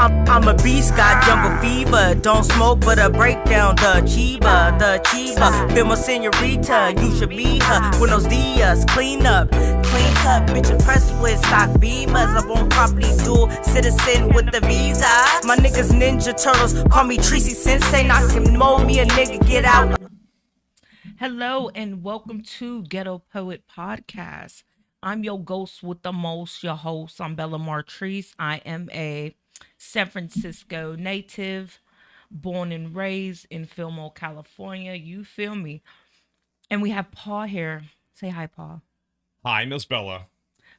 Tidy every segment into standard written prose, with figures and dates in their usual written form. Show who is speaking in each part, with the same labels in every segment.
Speaker 1: I'm a beast, got jungle fever. Don't smoke, but a breakdown, the chiba, the chiba. Feel my senorita, you should be her. Buenos dias, clean cut, bitch impressed with stock beamers. I want property dual citizen with the visa. My niggas Ninja Turtles, call me Tracy Sensei. Not can mold me a nigga, get out.
Speaker 2: Hello and welcome to Ghetto Poet Podcast. I'm your ghost with the most, your host. I'm Bella Martrice. I am a San Francisco native, born and raised in Fillmore, California. You feel me? And we have Paul here. Say hi, Paul.
Speaker 3: Hi, Miss Bella.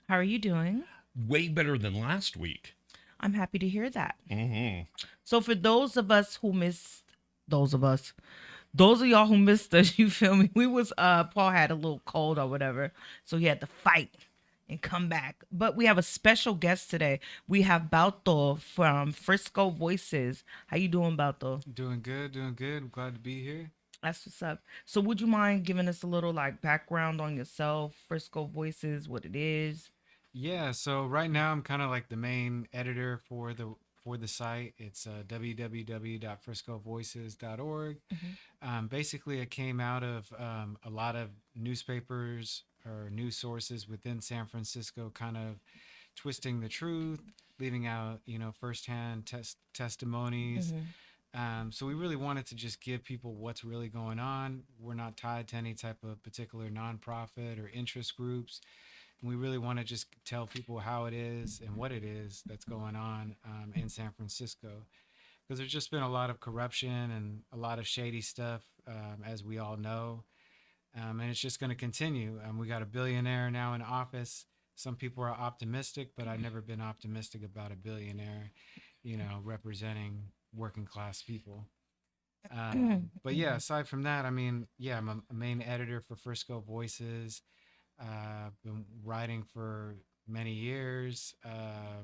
Speaker 2: How are you doing?
Speaker 3: Way better than last week.
Speaker 2: I'm happy to hear that.
Speaker 3: Mm-hmm.
Speaker 2: So for those of y'all who missed us, you feel me? Paul had a little cold or whatever, so he had to fight and come back. But we have a special guest today. We have Balto from Frisco Voices. How you doing, Balto?
Speaker 4: Doing good. I'm glad to be here.
Speaker 2: That's what's up. So would you mind giving us a little background on yourself, Frisco Voices, what it is?
Speaker 4: Yeah, so right now I'm kind of like the main editor for the site. It's www.friscovoices.org. Basically, it came out of a lot of newspapers or news sources within San Francisco, kind of twisting the truth, leaving out firsthand testimonies. So we really wanted to just give people what's really going on. We're not tied to any type of particular nonprofit or interest groups. And we really want to just tell people how it is and what it is that's going on in San Francisco. Because there's just been a lot of corruption and a lot of shady stuff, as we all know. And it's just going to continue. We got a billionaire now in office. Some people are optimistic, but I've never been optimistic about a billionaire, representing working class people. But yeah, aside from that, I'm a main editor for Frisco Voices. Been writing for many years. I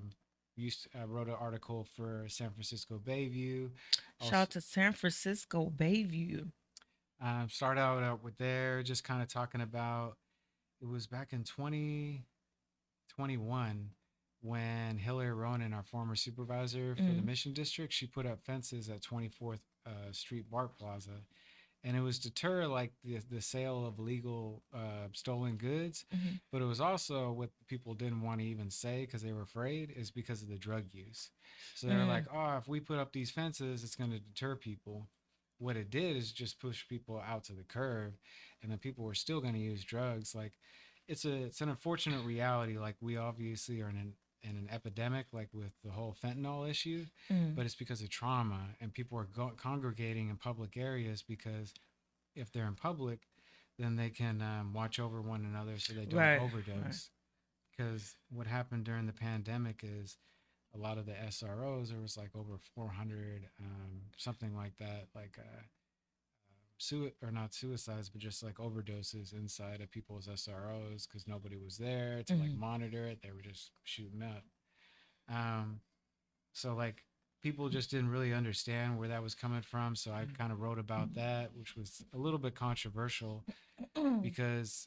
Speaker 4: wrote an article for San Francisco Bayview.
Speaker 2: Shout out to San Francisco Bayview.
Speaker 4: Started out with there, just kind of talking about, it was back in 2021 when Hillary Ronan, our former supervisor for the Mission District, she put up fences at 24th Street BART Plaza. And it was deter the sale of illegal stolen goods. But it was also what people didn't want to even say because they were afraid, is because of the drug use. So they were like, oh, if we put up these fences, it's going to deter people. What it did is just push people out to the curb, and then people were still going to use drugs. It's an unfortunate reality. We obviously are in an epidemic, with the whole fentanyl issue, but it's because of trauma, and people are congregating in public areas because if they're in public, then they can watch over one another so they don't overdose. Because what happened during the pandemic is a lot of the SROs, there was over 400, something like that, or not suicides, but just overdoses inside of people's SROs because nobody was there to monitor it. They were just shooting up. So people just didn't really understand where that was coming from. So I kind of wrote about that, which was a little bit controversial because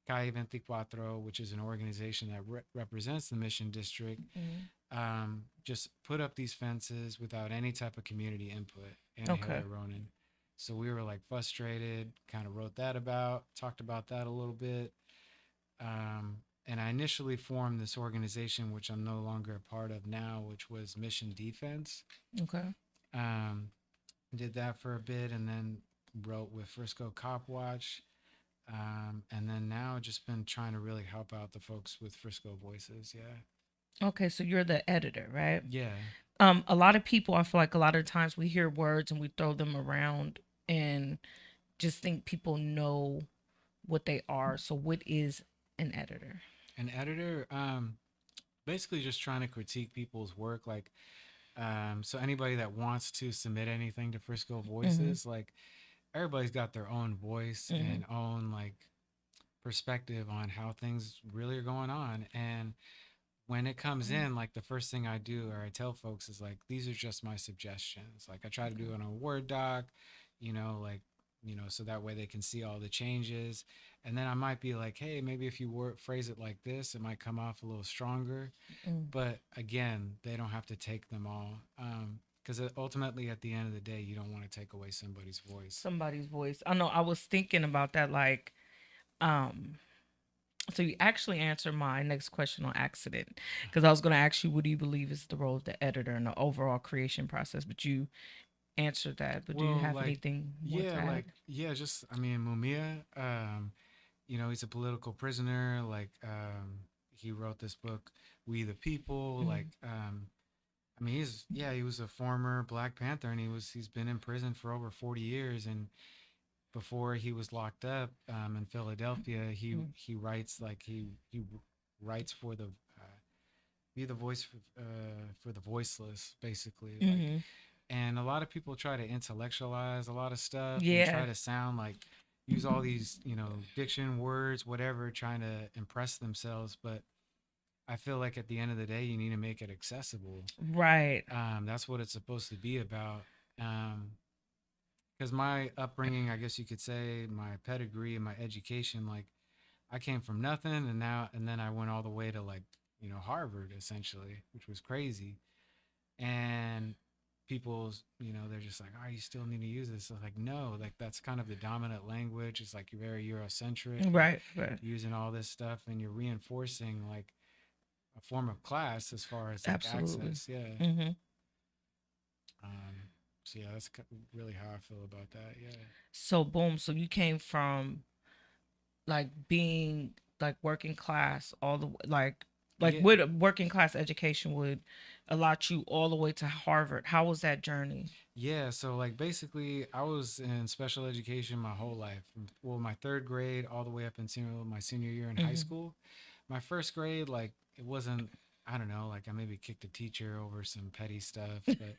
Speaker 4: Calle 24, which is an organization that represents the Mission District, just put up these fences without any type of community input. And Hillary Ronan. So we were frustrated, kind of talked about that a little bit. And I initially formed this organization, which I'm no longer a part of now, which was Mission Defense.
Speaker 2: Okay.
Speaker 4: Did that for a bit and then wrote with Frisco Cop Watch. And then now just been trying to really help out the folks with Frisco Voices. Yeah.
Speaker 2: Okay. So you're the editor, right?
Speaker 4: Yeah.
Speaker 2: A lot of people, I feel like a lot of times we hear words and we throw them around and just think people know what they are. So what is an editor?
Speaker 4: An editor, basically just trying to critique people's work. So anybody that wants to submit anything to Frisco Voices, everybody's got their own voice and own perspective on how things really are going on. And when it comes in, the first thing I do or I tell folks is these are just my suggestions. I try to do it on a Word doc, so that way they can see all the changes. And then I might be like, hey, maybe if you phrase it like this, it might come off a little stronger.
Speaker 2: Mm.
Speaker 4: But again, they don't have to take them all. Because ultimately, at the end of the day, you don't want to take away somebody's voice.
Speaker 2: Somebody's voice. I know. I was thinking about that. Like, um, so you actually answered my next question on accident, because I was going to ask you, what do you believe is the role of the editor in the overall creation process? But you answered that. But do you
Speaker 4: Well,
Speaker 2: have
Speaker 4: like,
Speaker 2: anything more to add?
Speaker 4: just, I mean, Mumia, he's a political prisoner. Like, he wrote this book, We the People.
Speaker 2: Mhm.
Speaker 4: Like, I mean, he was a former Black Panther, and he's been in prison for over 40 years. And before he was locked up in Philadelphia,
Speaker 2: Mhm.
Speaker 4: he writes like he writes for the be the voice for the voiceless, basically. Like,
Speaker 2: Mhm.
Speaker 4: and a lot of people try to intellectualize a lot of stuff and try
Speaker 2: Yeah.
Speaker 4: to sound like use all these diction words, whatever, trying to impress themselves. But I feel like at the end of the day, you need to make it accessible.
Speaker 2: Right.
Speaker 4: That's what it's supposed to be about. Because my upbringing, I guess you could say, my pedigree and my education, like I came from nothing, and then I went all the way to like Harvard essentially, which was crazy. And people, they're just like, oh, you still need to use this. I was like, no, like that's kind of the dominant language. It's like you're very Eurocentric, like
Speaker 2: Right. Right.
Speaker 4: using all this stuff, and you're reinforcing like a form of class as far as like
Speaker 2: Absolutely.
Speaker 4: access. Yeah.
Speaker 2: Hmm.
Speaker 4: Um, so yeah, that's really how I feel about that. Yeah.
Speaker 2: So boom. So you came from like being like working class all the like
Speaker 4: Yeah.
Speaker 2: with a working class education would allot you all the way to Harvard. How was that journey?
Speaker 4: Yeah, so like basically, I was in special education my whole life. Well, my third grade all the way up until my senior year in high
Speaker 2: Hmm.
Speaker 4: school. My first grade, like it wasn't, I don't know, like I maybe kicked a teacher over some petty stuff, but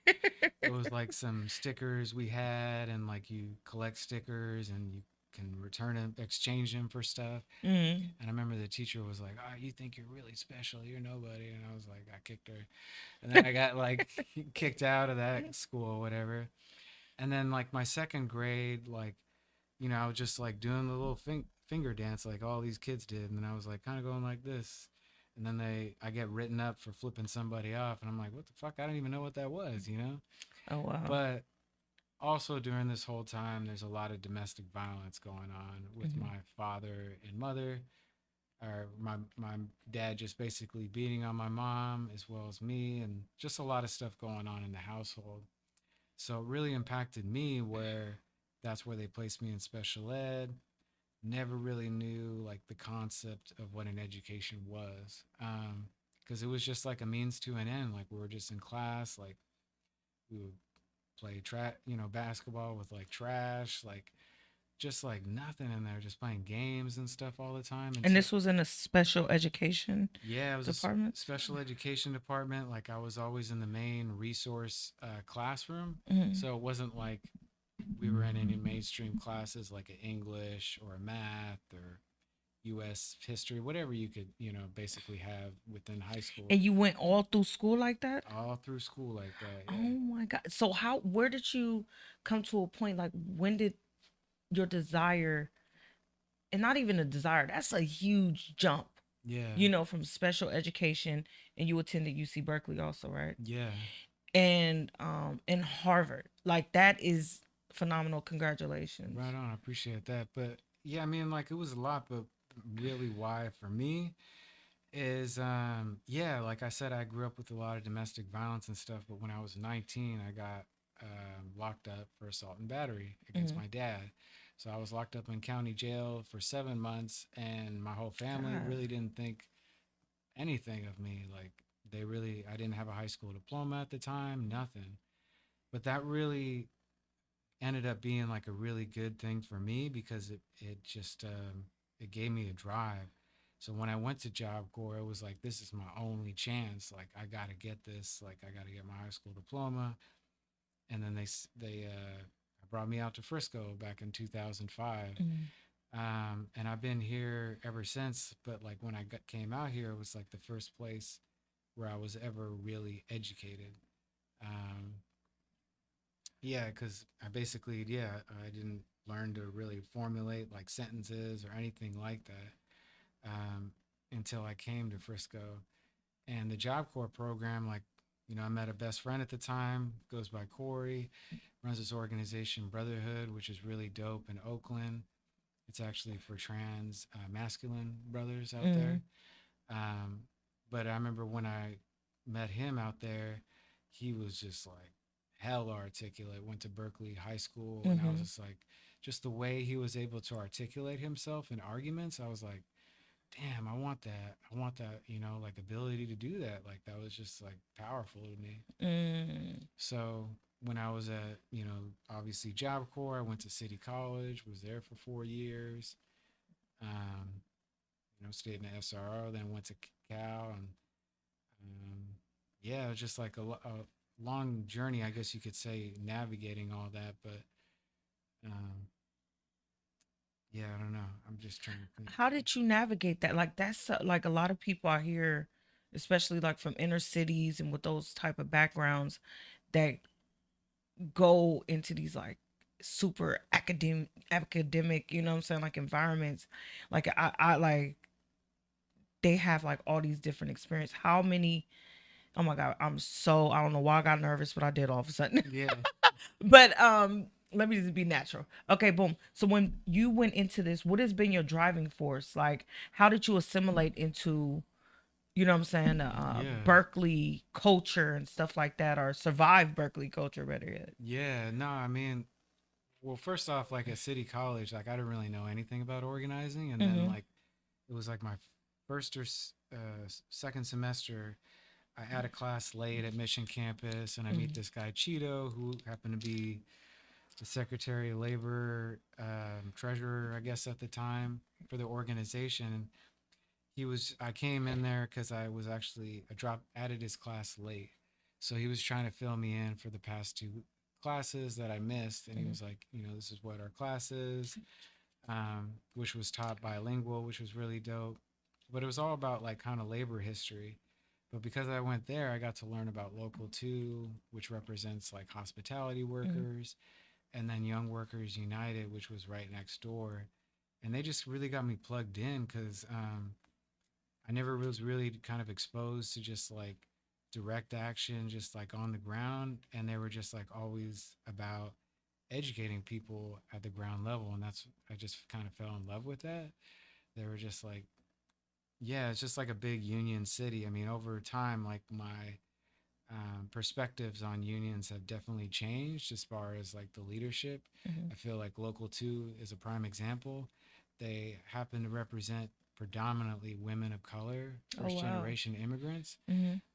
Speaker 4: it was like some stickers we had, and like you collect stickers and you can return them, exchange them for stuff.
Speaker 2: Hmm.
Speaker 4: And I remember the teacher was like, "Oh, you think you're really special? You're nobody." And I was like, I kicked her, and then I got like kicked out of that school or whatever. And then like my second grade, like I was just like doing the little finger dance like all these kids did, and then I was like kind of going like this, and then I get written up for flipping somebody off, and I'm like, what the fuck? I don't even know what that was.
Speaker 2: Oh wow.
Speaker 4: But also during this whole time, there's a lot of domestic violence going on with
Speaker 2: Hmm.
Speaker 4: my father and mother, or my dad just basically beating on my mom as well as me, and just a lot of stuff going on in the household. So it really impacted me, where that's where they placed me in special ed. Never really knew like the concept of what an education was, because it was just like a means to an end. Like we were just in class, like we would play basketball with like trash, like just like nothing in there, just playing games and stuff all the time
Speaker 2: And
Speaker 4: until
Speaker 2: this was in a special education
Speaker 4: yeah, it was a
Speaker 2: department.
Speaker 4: special education department. Like I was always in the main resource classroom,
Speaker 2: Hmm.
Speaker 4: so it wasn't like we were in any mainstream classes like a English or a math or U.S. history, whatever you could, basically have within high school,
Speaker 2: And you went all through school like that?
Speaker 4: all through school like that.
Speaker 2: Oh
Speaker 4: Yeah.
Speaker 2: my God. So how where did you come to a point, like when did your desire, and not even a desire, that's a huge jump,
Speaker 4: Yeah.
Speaker 2: from special education, and you attended UC Berkeley also, right?
Speaker 4: Yeah.
Speaker 2: And in Harvard. Like that is phenomenal. Congratulations.
Speaker 4: Right on. I appreciate that. But yeah, I mean, like it was a lot, but really why for me is yeah, like I said, I grew up with a lot of domestic violence and stuff, but when I was 19 I got locked up for assault and battery against
Speaker 2: Hmm.
Speaker 4: my dad. So I was locked up in county jail for 7 months, and my whole family
Speaker 2: God.
Speaker 4: really didn't think anything of me. Like I didn't have a high school diploma at the time, nothing. But that really ended up being like a really good thing for me, because it just it gave me a drive. So when I went to Job Corps, it was like, this is my only chance. Like I got to get this. Like I got to get my high school diploma. And then they brought me out to Frisco back in 2005.
Speaker 2: Mhm.
Speaker 4: And I've been here ever since. But like when came out here, it was like the first place where I was ever really educated. Um, yeah, because I basically, yeah, I didn't learn to really formulate like sentences or anything like that until I came to Frisco. And the Job Corps program, like, I met a best friend at the time, goes by Corey, runs this organization, Brotherhood, which is really dope in Oakland. It's actually for trans masculine brothers out there. Um, but I remember when I met him out there, he was just like hella articulate. Went to Berkeley High School, and I was just like, just the way he was able to articulate himself in arguments, I was like, damn, I want that. I want that, like ability to do that. Like that was just like powerful to me. So when I was at, obviously Job Corps, I went to City College, was there for 4 years. Stayed in the SRO, then went to Cal, and yeah, it was just like a long journey, I guess you could say, navigating all that. But yeah, I don't know. I'm just trying to think.
Speaker 2: How did you navigate that? Like that's like a lot of people out here, especially like from inner cities and with those type of backgrounds, that go into these like super academic, you know what I'm saying, like environments. Like I like they have like all these different experience. How many? Oh my god, I don't know why I got nervous, but I did all of a sudden.
Speaker 4: Yeah.
Speaker 2: But let me just be natural. Okay, boom. So when you went into this, what has been your driving force? Like, how did you assimilate into, you know what I'm saying,
Speaker 4: Yeah.
Speaker 2: Berkeley culture and stuff like that, or survive Berkeley culture better yet?
Speaker 4: Yeah, no, I mean, well, first off, like at City College, like I didn't really know anything about organizing, and then like it was like my first or second semester, I had a class late at Mission Campus, and I meet this guy Cheeto, who happened to be the Secretary of Labor, treasurer, I guess at the time for the organization. I came in there because I added his class late, so he was trying to fill me in for the past two classes that I missed, and he was like, this is what our class is, which was taught bilingual, which was really dope, but it was all about like kind of labor history. But because I went there, I got to learn about Local 2, which represents like hospitality workers, and then Young Workers United, which was right next door. And they just really got me plugged in because I never was really kind of exposed to just like direct action, just like on the ground. And they were just like always about educating people at the ground level. And I just kind of fell in love with that. They were just like, yeah, it's just like a big union city. I mean, over time, like my perspectives on unions have definitely changed as far as like the leadership. I feel like Local 2 is a prime example. They happen to represent predominantly women of color, first generation immigrants,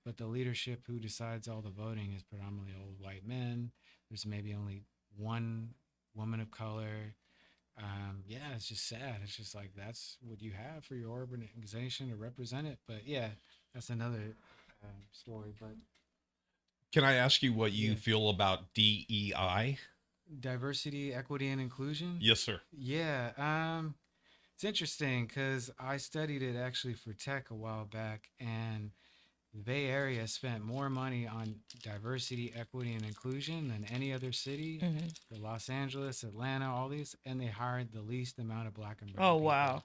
Speaker 4: but the leadership who decides all the voting is predominantly old white men. There's maybe only one woman of color. Yeah, it's just sad. It's just like that's what you have for your organization to represent it. But yeah, that's another story. But
Speaker 3: Can I ask you what you feel about DEI?
Speaker 4: diversity, equity, and inclusion.
Speaker 3: Yes, sir.
Speaker 4: Yeah, it's interesting because I studied it actually for tech a while back, and the Bay Area spent more money on diversity, equity, and inclusion than any other city. For Los Angeles, Atlanta, all these, and they hired the least amount of black and brown
Speaker 2: Oh
Speaker 4: people.
Speaker 2: wow.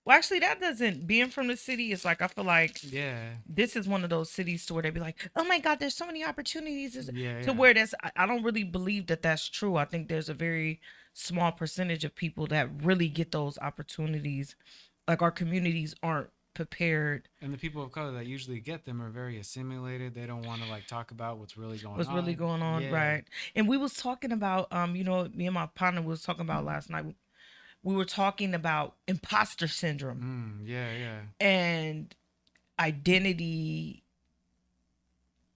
Speaker 2: Well, actually, that doesn't. Being from the city, it's like I feel like
Speaker 4: Yeah,
Speaker 2: this is one of those cities to where they be like, "Oh my God, there's so many opportunities."
Speaker 4: yeah,
Speaker 2: To
Speaker 4: yeah.
Speaker 2: where I don't really believe that that's true. I think there's a very small percentage of people that really get those opportunities. Like our communities aren't prepared.
Speaker 4: And the people of color that usually get them are very assimilated. They don't want to like talk about what's really going
Speaker 2: What's
Speaker 4: on.
Speaker 2: really going on,
Speaker 4: Yeah.
Speaker 2: right? And we was talking about, me and my partner was talking about last night. We were talking about imposter syndrome
Speaker 4: Yeah, yeah.
Speaker 2: and identity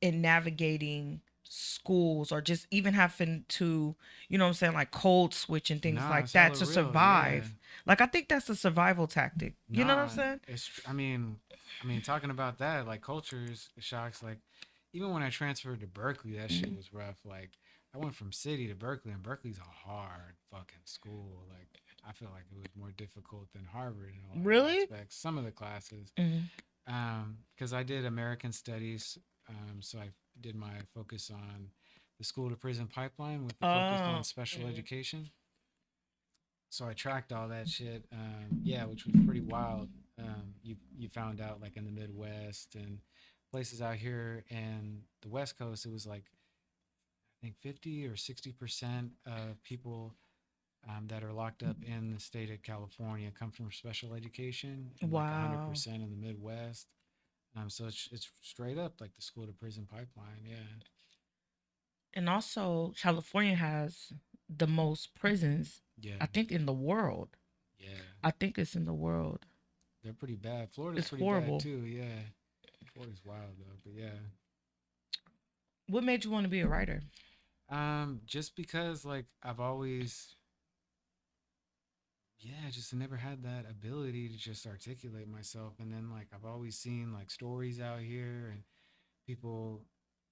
Speaker 2: in navigating schools, or just even having to, you know what I'm saying, like code switch and things
Speaker 4: Nah,
Speaker 2: like
Speaker 4: it's
Speaker 2: that
Speaker 4: hella
Speaker 2: to
Speaker 4: real.
Speaker 2: survive.
Speaker 4: Yeah.
Speaker 2: Like I think that's a survival tactic. You know what I'm
Speaker 4: Nah,
Speaker 2: saying?
Speaker 4: I mean, talking about that, like cultures shocks. Like, even when I transferred to Berkeley, that shit was rough. Like, I went from city to Berkeley, and Berkeley's a hard fucking school. Like, I feel like it was more difficult than Harvard in a lot of
Speaker 2: Really?
Speaker 4: aspects. Some of the classes, because I did American Studies, so I did my focus on the school to prison pipeline with the focus
Speaker 2: Oh.
Speaker 4: on special education. So I tracked all that shit. Yeah, which was pretty wild. You found out like in the Midwest and places out here in the West Coast, it was like I think 50 or 60% of people that are locked up in the state of California come from special education, and like
Speaker 2: Wow.
Speaker 4: 100% in the Midwest. So it's straight up like the school to prison pipeline. Yeah,
Speaker 2: And also, California has the most prisons,
Speaker 4: yeah,
Speaker 2: I think, in the world.
Speaker 4: yeah.
Speaker 2: I think it's in the world.
Speaker 4: They're pretty bad. Florida's
Speaker 2: It's
Speaker 4: pretty bad
Speaker 2: horrible.
Speaker 4: too. Yeah, Florida's wild though. But yeah,
Speaker 2: What made you want to be a writer?
Speaker 4: just because like I've always, yeah, just never had that ability to just articulate myself, and then like I've always seen like stories out here and people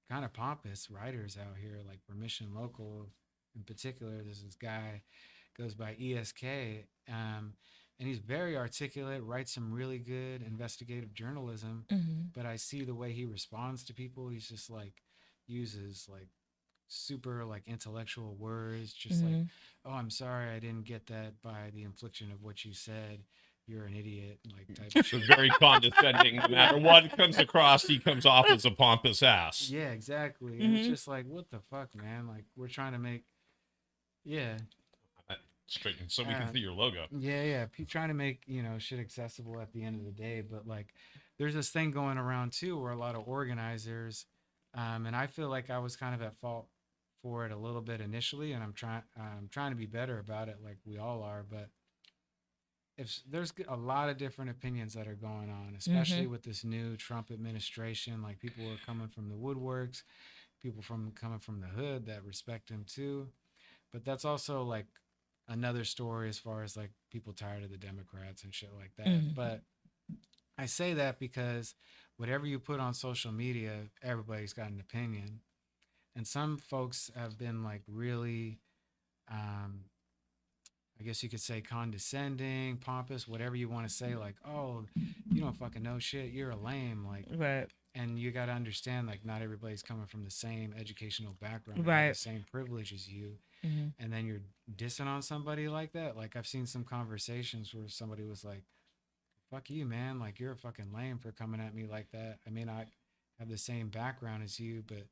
Speaker 4: kind of pompous writers out here, like Permission Local in particular. There's this guy goes by ESK, and he's very articulate, writes some really good investigative journalism.
Speaker 2: Mm-hmm.
Speaker 4: But I see the way he responds to people. He's just like uses like super like intellectual words, just like,
Speaker 2: Mm-hmm.
Speaker 4: oh, I'm sorry I didn't get that by the infliction of what you said. You're an idiot, like type of
Speaker 3: So
Speaker 4: shit.
Speaker 3: very condescending. No matter what comes across, he comes off as a pompous ass.
Speaker 4: Yeah, exactly. And it's
Speaker 2: Mm-hmm.
Speaker 4: just like, what the fuck, man? Like we're trying to make, yeah,
Speaker 3: Straighten so we can
Speaker 4: uh,
Speaker 3: see your logo.
Speaker 4: yeah. Trying to make shit accessible at the end of the day. But like, there's this thing going around too, where a lot of organizers, and I feel like I was kind of at fault for it a little bit initially, and I'm trying to be better about it, like we all are. But if there's a lot of different opinions that are going on,
Speaker 2: Mm-hmm.
Speaker 4: especially with this new Trump administration, like people are coming from the woodworks, people from coming from the hood that respect him too. But that's also like another story as far as like people tired of the Democrats and shit like that.
Speaker 2: Mm-hmm.
Speaker 4: But I say that because whatever you put on social media, everybody's got an opinion. And some folks have been like really, um, I guess you could say condescending, pompous, whatever you want to say, like, oh, you don't fucking know shit, you're a lame. Like,
Speaker 2: Right.
Speaker 4: and you got to understand, like, not everybody's coming from the same educational background or have the
Speaker 2: Right.
Speaker 4: same privilege as you.
Speaker 2: Mm-hmm.
Speaker 4: And then you're dissing on somebody like that. Like, I've seen some conversations where somebody was like, fuck you, man. Like, you're a fucking lame for coming at me like that. I mean, I have the same background as you, but,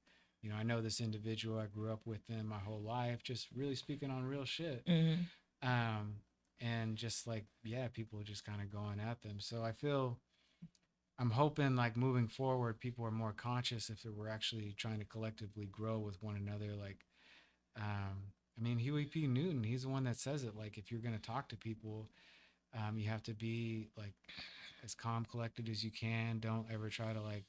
Speaker 4: I know this individual. I grew up with them my whole life, just really speaking on real shit.
Speaker 2: Mm-hmm.
Speaker 4: Um, and just like, yeah, people are just kind of going at them. So I feel I'm hoping like moving forward, people are more conscious if we're actually trying to collectively grow with one another. Like, I mean, Huey P. Newton, he's the one that says it. Like, if you're going to talk to people, you have to be like as calm, collected as you can. Don't ever try to like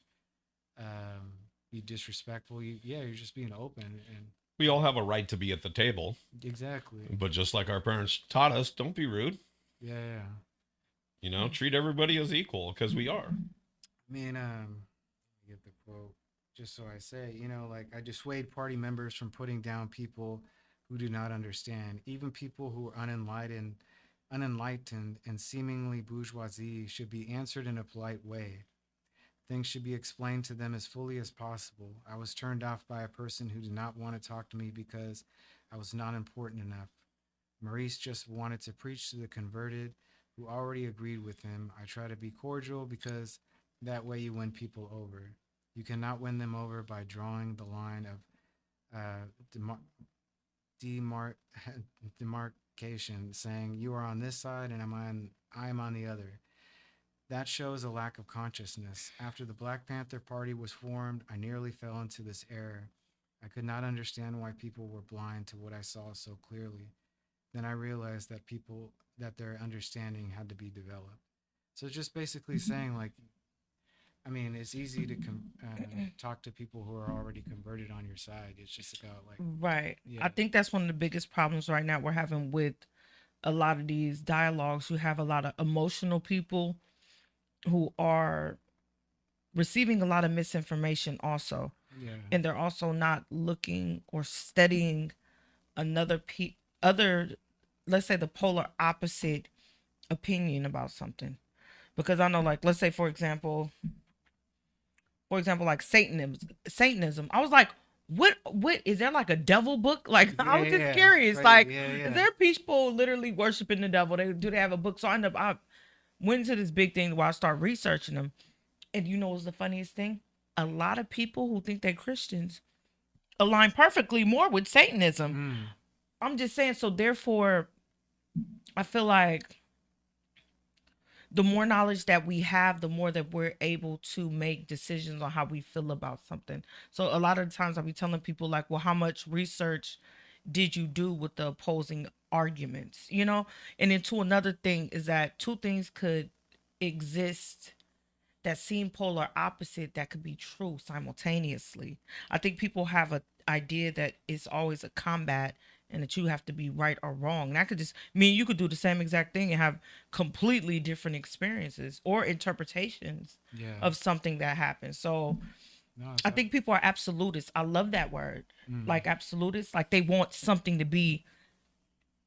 Speaker 4: be disrespectful. You're just being open and
Speaker 3: We all have a right to be at the table,
Speaker 4: exactly.
Speaker 3: but just like our parents taught us, don't be rude.
Speaker 4: Yeah, yeah.
Speaker 3: Treat everybody as equal because we are.
Speaker 4: I mean, let me get the quote just so I say, like I dissuade party members from putting down people who do not understand. Even people who are unenlightened and seemingly bourgeoisie should be answered in a polite way. Things should be explained to them as fully as possible. I was turned off by a person who did not want to talk to me because I was not important enough. Maurice just wanted to preach to the converted who already agreed with him. I try to be cordial because that way you win people over. You cannot win them over by drawing the line of demar- demarcation, saying you are on this side and I am on the other. That shows a lack of consciousness. After the Black Panther Party was formed, I nearly fell into this error. I could not understand why people were blind to what I saw so clearly. Then I realized that their understanding had to be developed. So just basically saying like, I mean, it's easy to talk to people who are already converted on your side. It's just about like,
Speaker 2: Right.
Speaker 4: yeah,
Speaker 2: I think that's one of the biggest problems right now we're having with a lot of these dialogues. You have a lot of emotional people who are receiving a lot of misinformation also.
Speaker 4: yeah,
Speaker 2: And they're also not looking or studying other, let's say, the polar opposite opinion about something. Because I know, like, let's say, for example, like Satanism. I was like, what is there like a devil book? Like I
Speaker 4: Yeah,
Speaker 2: was just
Speaker 4: yeah,
Speaker 2: curious.
Speaker 4: right,
Speaker 2: Like,
Speaker 4: yeah,
Speaker 2: is
Speaker 4: yeah.
Speaker 2: there people literally worshiping the devil? They have a book? So I went into this big thing where I start researching them. And you know what's the funniest thing? A lot of people who think they're Christians align perfectly more with Satanism.
Speaker 4: Mm,
Speaker 2: I'm just saying, so therefore, I feel like the more knowledge that we have, the more that we're able to make decisions on how we feel about something. So a lot of the times I'll be telling people like, well, how much research did you do with the opposing arguments? You know? And then to another thing is that two things could exist that seem polar opposite that could be true simultaneously. I think people have a idea that it's always a combat and that you have to be right or wrong. And that could just mean you could do the same exact thing and have completely different experiences or interpretations
Speaker 4: yeah.
Speaker 2: of something that happened. So
Speaker 4: No, it's
Speaker 2: I think people are absolutists. I love that word.
Speaker 4: mm,
Speaker 2: Like absolutists, like they want something to be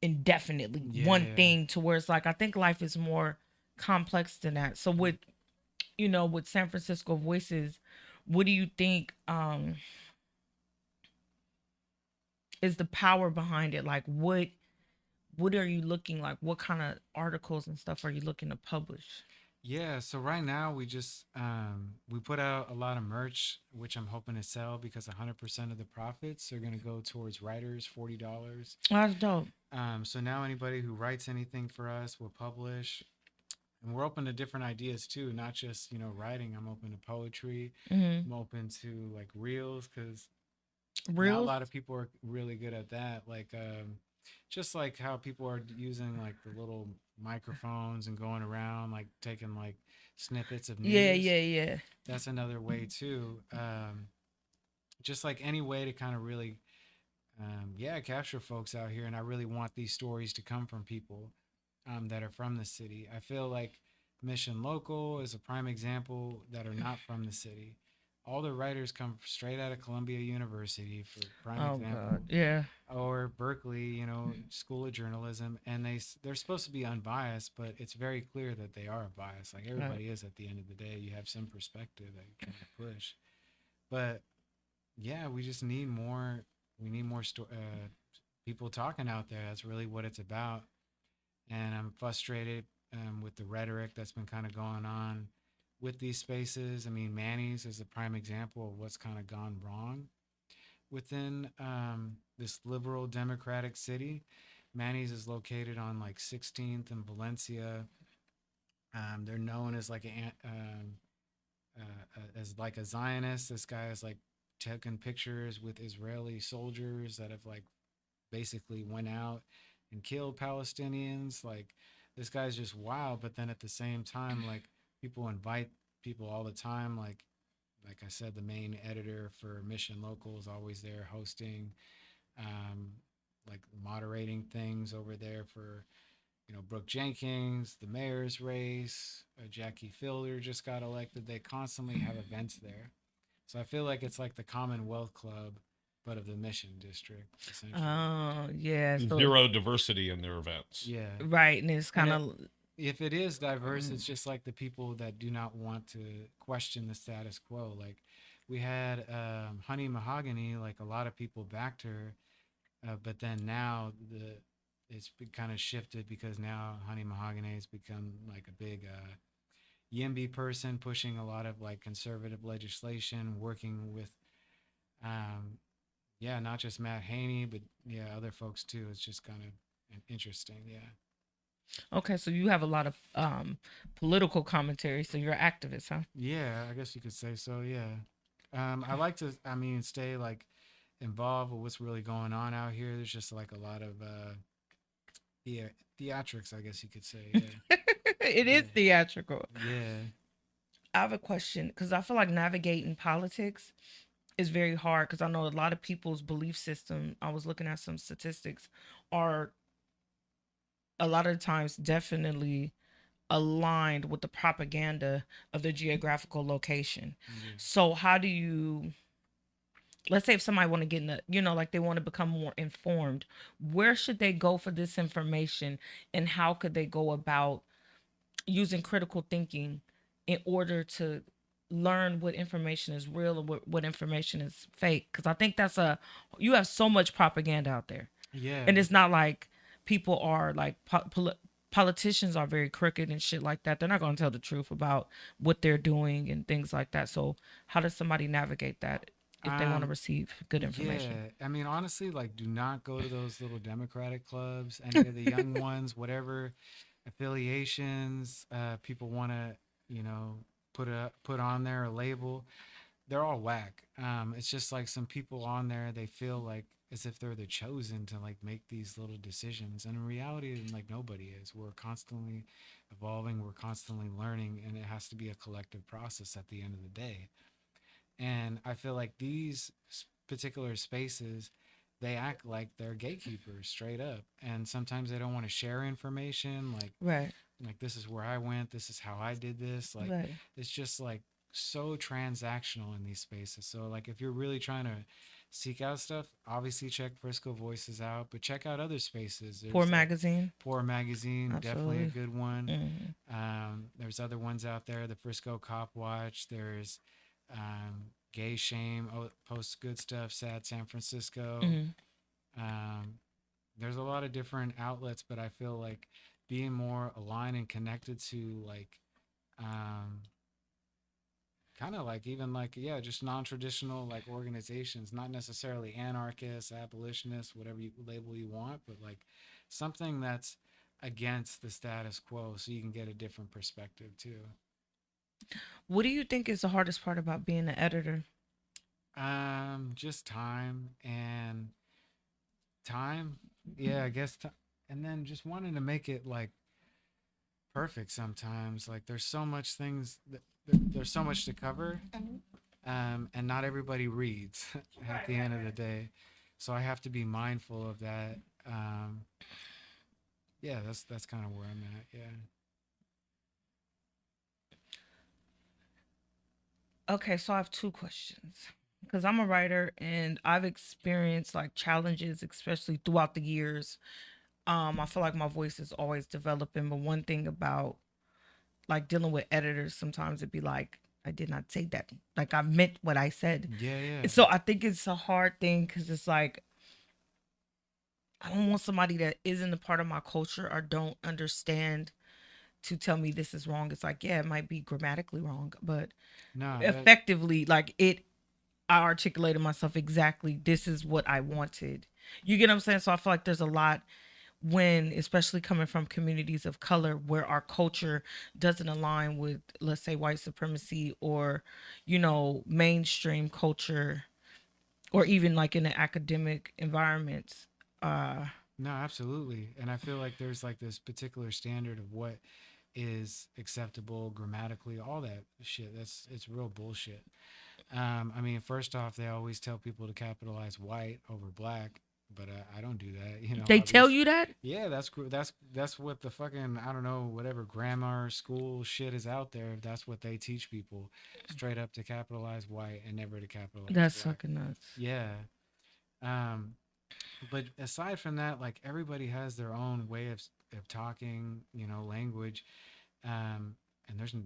Speaker 2: indefinitely
Speaker 4: yeah,
Speaker 2: one
Speaker 4: yeah.
Speaker 2: thing to where it's like I think life is more complex than that. So with with San Francisco Voices, what do you think is the power behind it? Like what are you looking like? What kind of articles and stuff are you looking to publish?
Speaker 4: Yeah, so right now we just we put out a lot of merch, which I'm hoping to sell because 100% of the profits are gonna go towards writers, $40.
Speaker 2: Oh, that's dope.
Speaker 4: So now anybody who writes anything for us will publish, and we're open to different ideas too, not just writing. I'm open to poetry.
Speaker 2: Mm-hmm.
Speaker 4: I'm open to like reels because not a
Speaker 2: Reels?
Speaker 4: lot of people are really good at that. Like just like how people are using like the little microphones and going around like taking like snippets of
Speaker 2: Yeah,
Speaker 4: news.
Speaker 2: yeah, yeah.
Speaker 4: That's another way too. Just like any way to kind of really yeah, capture folks out here. And I really want these stories to come from people that are from the city. I feel like Mission Local is a prime example that are not from the city. All the writers come straight out of Columbia University, for prime
Speaker 2: Oh
Speaker 4: example,
Speaker 2: God. Yeah.
Speaker 4: or Berkeley, School of Journalism, and they're supposed to be unbiased, but it's very clear that they are biased. Like
Speaker 2: Right.
Speaker 4: everybody is at the end of the day. You have some perspective that you can push, but yeah, we just need more. We need more people talking out there. That's really what it's about. And I'm frustrated with the rhetoric that's been kind of going on with these spaces. I mean, Manny's is a prime example of what's kind of gone wrong within this liberal democratic city. Manny's is located on like 16th and Valencia. They're known as like as like a Zionist. This guy has like taken pictures with Israeli soldiers that have like basically went out and killed Palestinians. Like this guy's just wild. But then at the same time, like people invite people all the time. Like I said, the main editor for Mission Local is always there hosting, um, like moderating things over there for Brooke Jenkins, the mayor's race. Jackie Fielder just got elected. They constantly have events there. So I feel like it's like the Commonwealth Club, but of the Mission District, essentially.
Speaker 2: Oh yeah. So
Speaker 3: Zero diversity in their events.
Speaker 4: Yeah.
Speaker 2: right, and it's
Speaker 4: And
Speaker 2: kind of
Speaker 4: if it is diverse, it's just like the people that do not want to question the status quo. Like we had Honey Mahogany, like a lot of people backed her, but then now it's kind of shifted because now Honey Mahogany has become like a big YIMBY person, pushing a lot of like conservative legislation, working with um, yeah, not just Matt Haney, but yeah, other folks too. It's just kind of interesting. Yeah.
Speaker 2: okay. So you have a lot of political commentary. So you're an activist, huh?
Speaker 4: Yeah, I guess you could say so. Yeah. I like to, I mean, stay like involved with what's really going on out here. There's just like a lot of theatrics, I guess you could say. Yeah.
Speaker 2: It
Speaker 4: Yeah.
Speaker 2: is theatrical.
Speaker 4: Yeah.
Speaker 2: I have a question because I feel like navigating politics is very hard because I know a lot of people's belief system. I was looking at some statistics are a lot of times definitely aligned with the propaganda of the geographical location.
Speaker 4: Yeah.
Speaker 2: So how do you let's say if somebody want to get in the like they want to become more informed, where should they go for this information and how could they go about using critical thinking in order to learn what information is real and what information is fake. Because I think that's you have so much propaganda out there.
Speaker 4: Yeah.
Speaker 2: And it's not like people are like politicians are very crooked and shit like that. They're not going to tell the truth about what they're doing and things like that. So how does somebody navigate that if they want to receive good information?
Speaker 4: Yeah, I mean, honestly, like, do not go to those little Democratic clubs. Any of the young ones, whatever affiliations people want to, you know, put on there a label. They're all whack. It's just like some people on there. They feel like as if they're the chosen to like make these little decisions, and in reality, like nobody is. We're constantly evolving. We're constantly learning, and it has to be a collective process at the end of the day. And I feel like these particular spaces, they act like they're gatekeepers straight up. And sometimes they don't want to share information
Speaker 2: Right.
Speaker 4: like this is where I went, this is how I did this. Like
Speaker 2: Right.
Speaker 4: it's just like so transactional in these spaces. So like if you're really trying to seek out stuff, obviously check Frisco Voices out, but check out other spaces.
Speaker 2: Poor
Speaker 4: There's like
Speaker 2: magazine.
Speaker 4: Poor Magazine, definitely a
Speaker 2: Absolutely.
Speaker 4: good one.
Speaker 2: Mhm.
Speaker 4: There's other ones out there. The Frisco Cop Watch. There's Gay Shame. Oh, posts good stuff. Sad San Francisco.
Speaker 2: Mhm.
Speaker 4: Um, there's a lot of different outlets, but I feel like being more aligned and connected to like um, kind of like even like yeah, just non-traditional like organizations, not necessarily anarchists, abolitionists, whatever you label you want, but like something that's against the status quo, so you can get a different perspective too.
Speaker 2: What do you think is the hardest part about being an editor?
Speaker 4: Just time and time. Yeah, I guess. And then just wanting to make it like perfect sometimes. Like there's so much things there's so much to cover, and not everybody reads at the end of the day. So I have to be mindful of that. Yeah, that's kind of where I'm at. Yeah.
Speaker 2: Okay, so I have two questions. Because I'm a writer and I've experienced like challenges, especially throughout the years. I feel like my voice is always developing, but one thing about like dealing with editors, sometimes it'd be like, I did not say that. Like I meant what I said.
Speaker 4: Yeah, yeah.
Speaker 2: And so I think it's a hard thing because it's like, I don't want somebody that isn't a part of my culture or don't understand to tell me this is wrong. It's like, yeah, it might be grammatically wrong, but
Speaker 4: No, that
Speaker 2: effectively, like I articulated myself exactly. This is what I wanted. You get what I'm saying? So I feel like there's a lot when, especially coming from communities of color, where our culture doesn't align with, let's say, white supremacy or, mainstream culture, or even like in the academic environments.
Speaker 4: no, absolutely. And I feel like there's like this particular standard of what is acceptable grammatically, all that shit. It's real bullshit. I mean, first off, they always tell people to capitalize white over black, but I don't do that. You know,
Speaker 2: They tell
Speaker 4: obviously.
Speaker 2: you that?
Speaker 4: Yeah, that's what the fucking I don't know whatever grammar school shit is out there. That's what they teach people, straight up to capitalize white and never to capitalize
Speaker 2: That's
Speaker 4: black.
Speaker 2: fucking nuts.
Speaker 4: Yeah. Um, but aside from that, like everybody has their own way of talking, language. And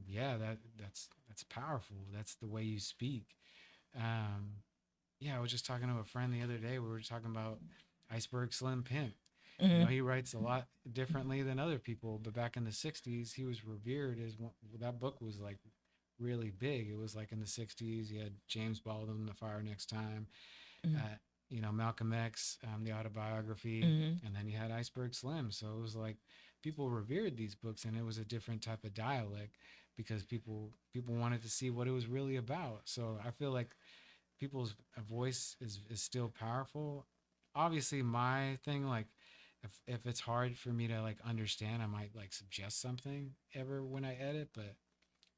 Speaker 4: yeah, that's powerful. That's the way you speak. Um, yeah, I was just talking to a friend the other day. We were talking about Iceberg Slim Pimp.
Speaker 2: Hmm.
Speaker 4: He writes a lot differently than other people, but back in the 60s, he was revered as that book was like really big. It was like in the 60s, you had James Baldwin, The Fire Next Time,
Speaker 2: Hmm.
Speaker 4: uh, Malcolm X, the autobiography,
Speaker 2: Hmm.
Speaker 4: and then you had Iceberg Slim. So it was like people revered these books, and it was a different type of dialect because people wanted to see what it was really about. So I feel like people's voice is still powerful. Obviously, my thing like if it's hard for me to like understand, I might like suggest something ever when I edit, but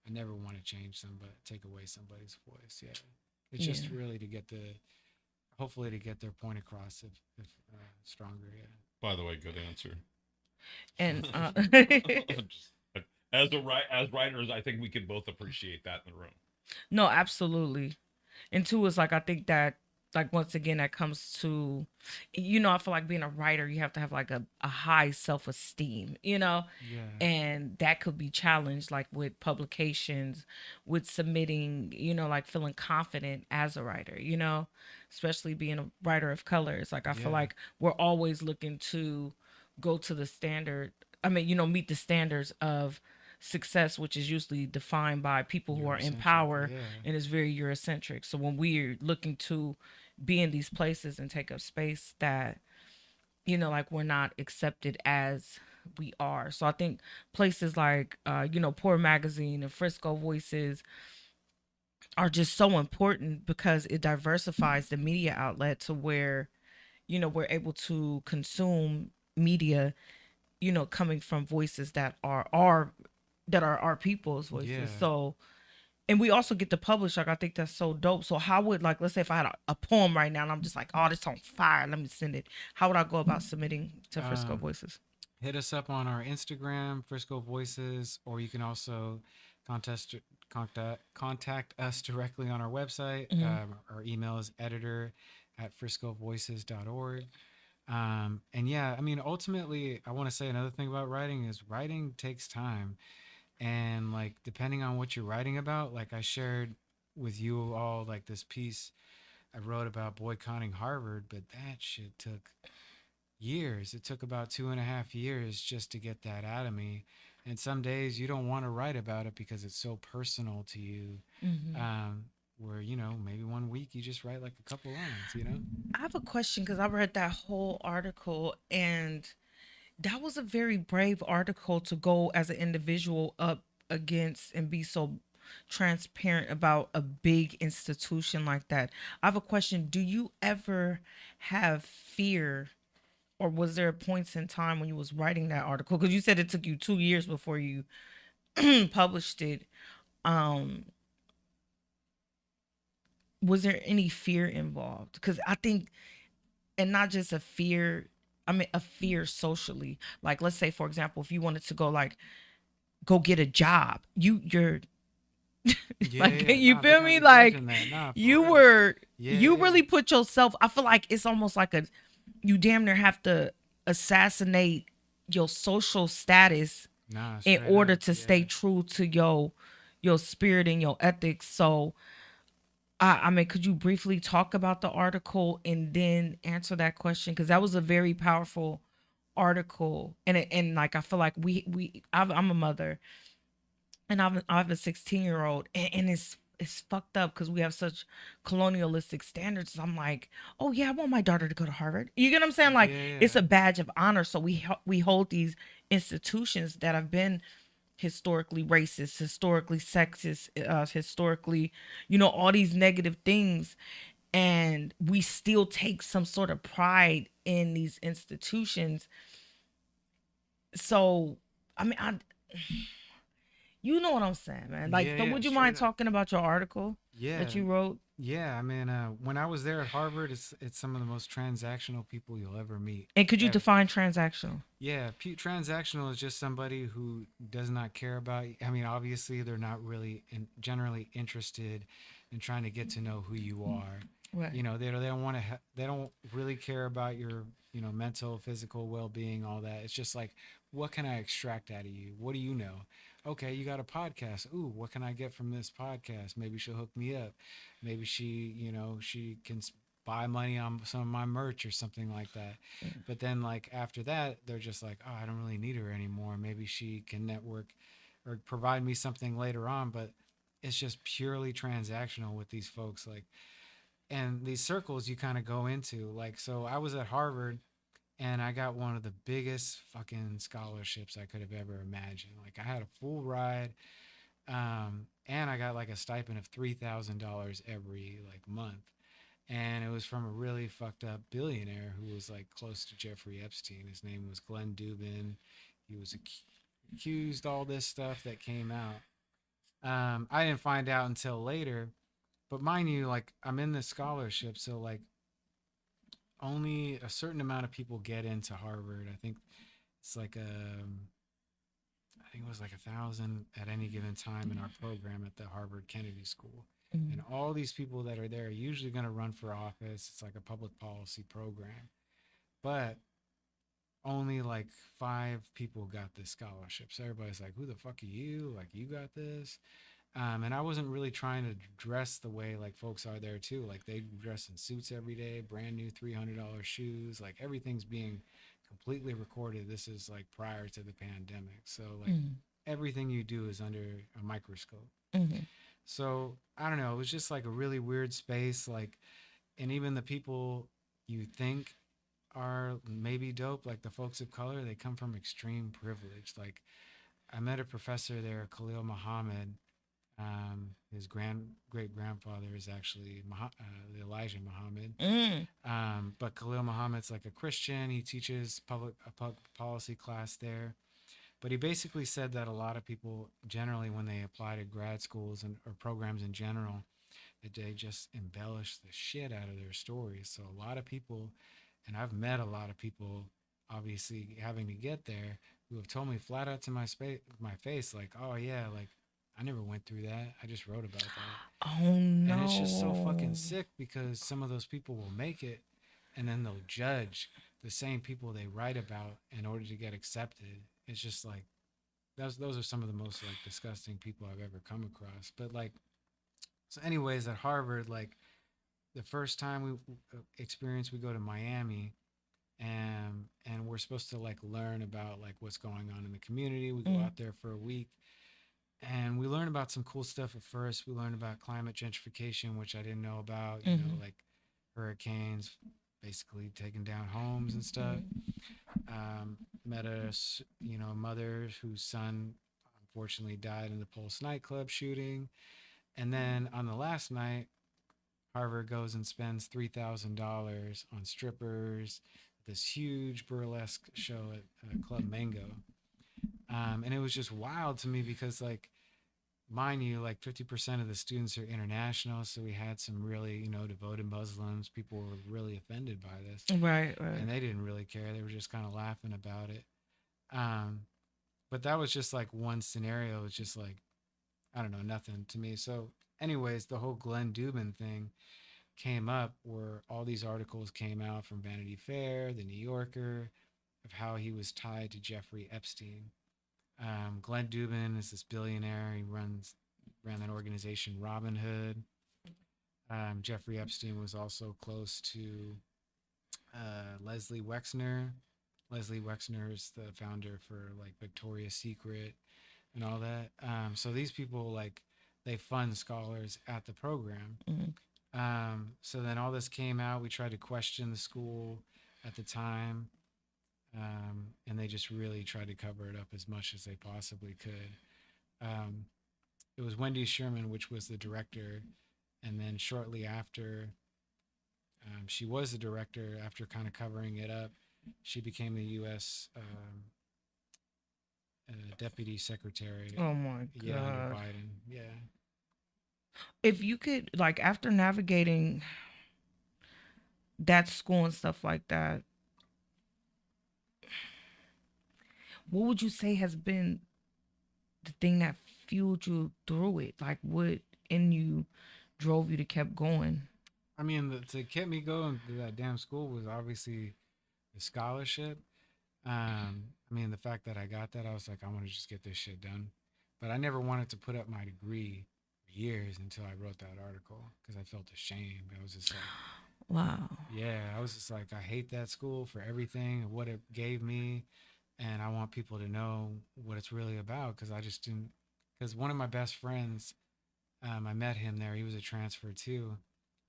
Speaker 4: I never want to change somebody, take away somebody's voice. Yeah, it's
Speaker 2: Yeah.
Speaker 4: just really to get hopefully to get their point across if stronger. Yeah.
Speaker 3: By the way, good answer.
Speaker 2: And
Speaker 3: Just, as writers, I think we could both appreciate that in the room.
Speaker 2: no, absolutely. And two is like, I think that like once again that comes to, I feel like being a writer, you have to have like a high self-esteem,
Speaker 4: Yeah.
Speaker 2: and that could be challenged like with publications, with submitting, like feeling confident as a writer, especially being a writer of color. It's like I feel
Speaker 4: Yeah.
Speaker 2: like we're always looking to go to the standard, meet the standards of success, which is usually defined by people who are in
Speaker 4: Eurocentric.
Speaker 2: power,
Speaker 4: Yeah.
Speaker 2: and is very Eurocentric. So when we're looking to be in these places and take up space that, like we're not accepted as we are. So I think places like, Poor Magazine and Frisco Voices are just so important because it diversifies the media outlet to where, we're able to consume media, coming from voices that are our people's voices.
Speaker 4: Yeah.
Speaker 2: So, and we also get to publish. Like I think that's so dope. So how would, like, let's say if I had a poem right now and I'm just like, oh, this on fire, let me send it. How would I go about submitting to Frisco
Speaker 4: Um,
Speaker 2: Voices?
Speaker 4: Hit us up on our Instagram, Frisco Voices, or you can also contest, contact us directly on our website.
Speaker 2: Mm-hmm.
Speaker 4: Our email is editor at friscovoices.org. And yeah, I mean, ultimately, I want to say another thing about writing is writing takes time. And like, depending on what you're writing about, like I shared with you all, like this piece I wrote about boycotting Harvard, but that shit took years. It took about 2.5 years just to get that out of me. And some days you don't want to write about it because it's so personal to you.
Speaker 2: Mm-hmm.
Speaker 4: Where, maybe one week you just write like a couple lines.
Speaker 2: I have a question because I read that whole article, and that was a very brave article to go as an individual up against and be so transparent about a big institution like that. I have a question. Do you ever have fear, or was there points in time when you was writing that article, because you said it took you 2 years before you published it? um was there any fear involved? Because I think, and not just a fear, a fear socially. Like, let's say for example, if you wanted to go, like, go get a job, you're
Speaker 4: Yeah,
Speaker 2: like,
Speaker 4: yeah.
Speaker 2: you
Speaker 4: Nah, they're
Speaker 2: feel
Speaker 4: gonna
Speaker 2: me,
Speaker 4: be
Speaker 2: like,
Speaker 4: judging that. Nah, for
Speaker 2: you
Speaker 4: real.
Speaker 2: were
Speaker 4: Yeah,
Speaker 2: you
Speaker 4: yeah.
Speaker 2: really put yourself, I feel like it's almost like a, you damn near have to assassinate your social status
Speaker 4: Nah,
Speaker 2: in
Speaker 4: straight
Speaker 2: order
Speaker 4: up.
Speaker 2: to stay
Speaker 4: Yeah.
Speaker 2: true to your spirit and your ethics. So could you briefly talk about the article and then answer that question? Because that was a very powerful article, and like I feel like I'm a mother, and I have a 16-year-old, and it's fucked up because we have such colonialistic standards. I'm like, oh yeah, I want my daughter to go to Harvard. You get what I'm saying? Like,
Speaker 4: Yeah,
Speaker 2: it's
Speaker 4: yeah.
Speaker 2: a badge of honor. So we hold these institutions that have been historically racist, historically sexist, historically, all these negative things. And we still take some sort of pride in these institutions. So, I mean, you know what I'm saying, man. Like,
Speaker 4: Yeah,
Speaker 2: so
Speaker 4: yeah,
Speaker 2: would you
Speaker 4: straight
Speaker 2: mind
Speaker 4: up.
Speaker 2: talking about your article that
Speaker 4: Yeah.
Speaker 2: you wrote?
Speaker 4: Yeah, I mean, when I was there at Harvard, it's some of the most transactional people you'll ever meet.
Speaker 2: And could you
Speaker 4: Ever.
Speaker 2: define transactional?
Speaker 4: Yeah, transactional is just somebody who does not care about. I mean, obviously, they're not really generally interested in trying to get to know who you are.
Speaker 2: Right.
Speaker 4: They don't want to. They don't really care about your mental, physical well being, all that. It's just like, what can I extract out of you? What do you know? Okay, you got a podcast. Ooh, what can I get from this podcast? Maybe she'll hook me up. Maybe she can buy money on some of my merch or something like that. But then, like, after that, they're just like, oh, I don't really need her anymore. Maybe she can network or provide me something later on. But it's just purely transactional with these folks. Like, and these circles you kind of go into. Like, so I was at Harvard and I got one of the biggest fucking scholarships I could have ever imagined. Like, I had a full ride, and I got like a stipend of $3,000 every like month, and it was from a really fucked up billionaire who was like close to Jeffrey Epstein. His name was Glenn Dubin. He was accused all this stuff that came out. I didn't find out until later, but mind you, like, I'm in this scholarship, so like only a certain amount of people get into Harvard. I think it's like I think it was like 1,000 at any given time in our program at the Harvard Kennedy School. And all these people that are there are usually going to run for office. It's like a public policy program. But only like 5 people got this scholarship. So everybody's like, who the fuck are you? Like, you got this? And I wasn't really trying to dress the way like folks are there too. Like they dress in suits every day, brand new $300 shoes. Like everything's being completely recorded. This is like prior to the pandemic. So like everything you do is under a microscope. So I don't know. It was just like a really weird space. Like, and even the people you think are maybe dope, like the folks of color, they come from extreme privilege. Like I met a professor there, Khalil Muhammad. His great grandfather is actually Elijah Muhammad. But Khalil Muhammad's like a Christian. He teaches a public policy class there. But he basically said that a lot of people generally, when they apply to grad schools or programs in general, that they just embellish the shit out of their stories. So a lot of people, and I've met a lot of people, obviously having to get there, who have told me flat out to my face, like, "Oh yeah, like I never went through that. I just wrote about that."
Speaker 2: Oh no.
Speaker 4: And it's just so fucking sick because some of those people will make it, and then they'll judge the same people they write about in order to get accepted. It's just like those are some of the most like disgusting people I've ever come across. But like, so anyways, at Harvard, like the first time we go to Miami, and we're supposed to like learn about like what's going on in the community. We go out there for a week, and we learn about some cool stuff. At first, we learned about climate gentrification, which I didn't know about. You know, like hurricanes basically taking down homes and stuff. Met a mother whose son unfortunately died in the Pulse nightclub shooting. And then on the last night, Harvard goes and spends $3,000 on strippers, this huge burlesque show at Club Mango. And it was just wild to me because, like, mind you, like 50% of the students are international. So we had some really, devoted Muslims. People were really offended by this.
Speaker 2: Right.
Speaker 4: And they didn't really care. They were just kind of laughing about it. But that was just like one scenario. It was just like, I don't know, nothing to me. So anyways, the whole Glenn Dubin thing came up where all these articles came out from Vanity Fair, The New Yorker, of how he was tied to Jeffrey Epstein. Glenn Dubin is this billionaire. He ran that organization Robin Hood. Jeffrey Epstein was also close to Leslie Wexner. Leslie Wexner is the founder for like Victoria's Secret and all that. So these people, like, they fund scholars at the program. So then all this came out. We tried to question the school at the time. And they just really tried to cover it up as much as they possibly could. It was Wendy Sherman, which was the director. And then shortly after, she was the director. After kind of covering it up, she became the U.S. Deputy Secretary.
Speaker 2: Oh my God.
Speaker 4: Yeah, under Biden. Yeah.
Speaker 2: If you could, like, after navigating that school and stuff like that, what would you say has been the thing that fueled you through it? Like, what in you drove you to keep going?
Speaker 4: I mean, to keep me going to that damn school was obviously the scholarship. I mean, the fact that I got that, I was like, I want to just get this shit done. But I never wanted to put up my degree for years until I wrote that article because I felt ashamed. I was just like,
Speaker 2: Wow.
Speaker 4: yeah, I was just like, I hate that school for everything, what it gave me. And I want people to know what it's really about because I just didn't. Because one of my best friends, I met him there. He was a transfer too,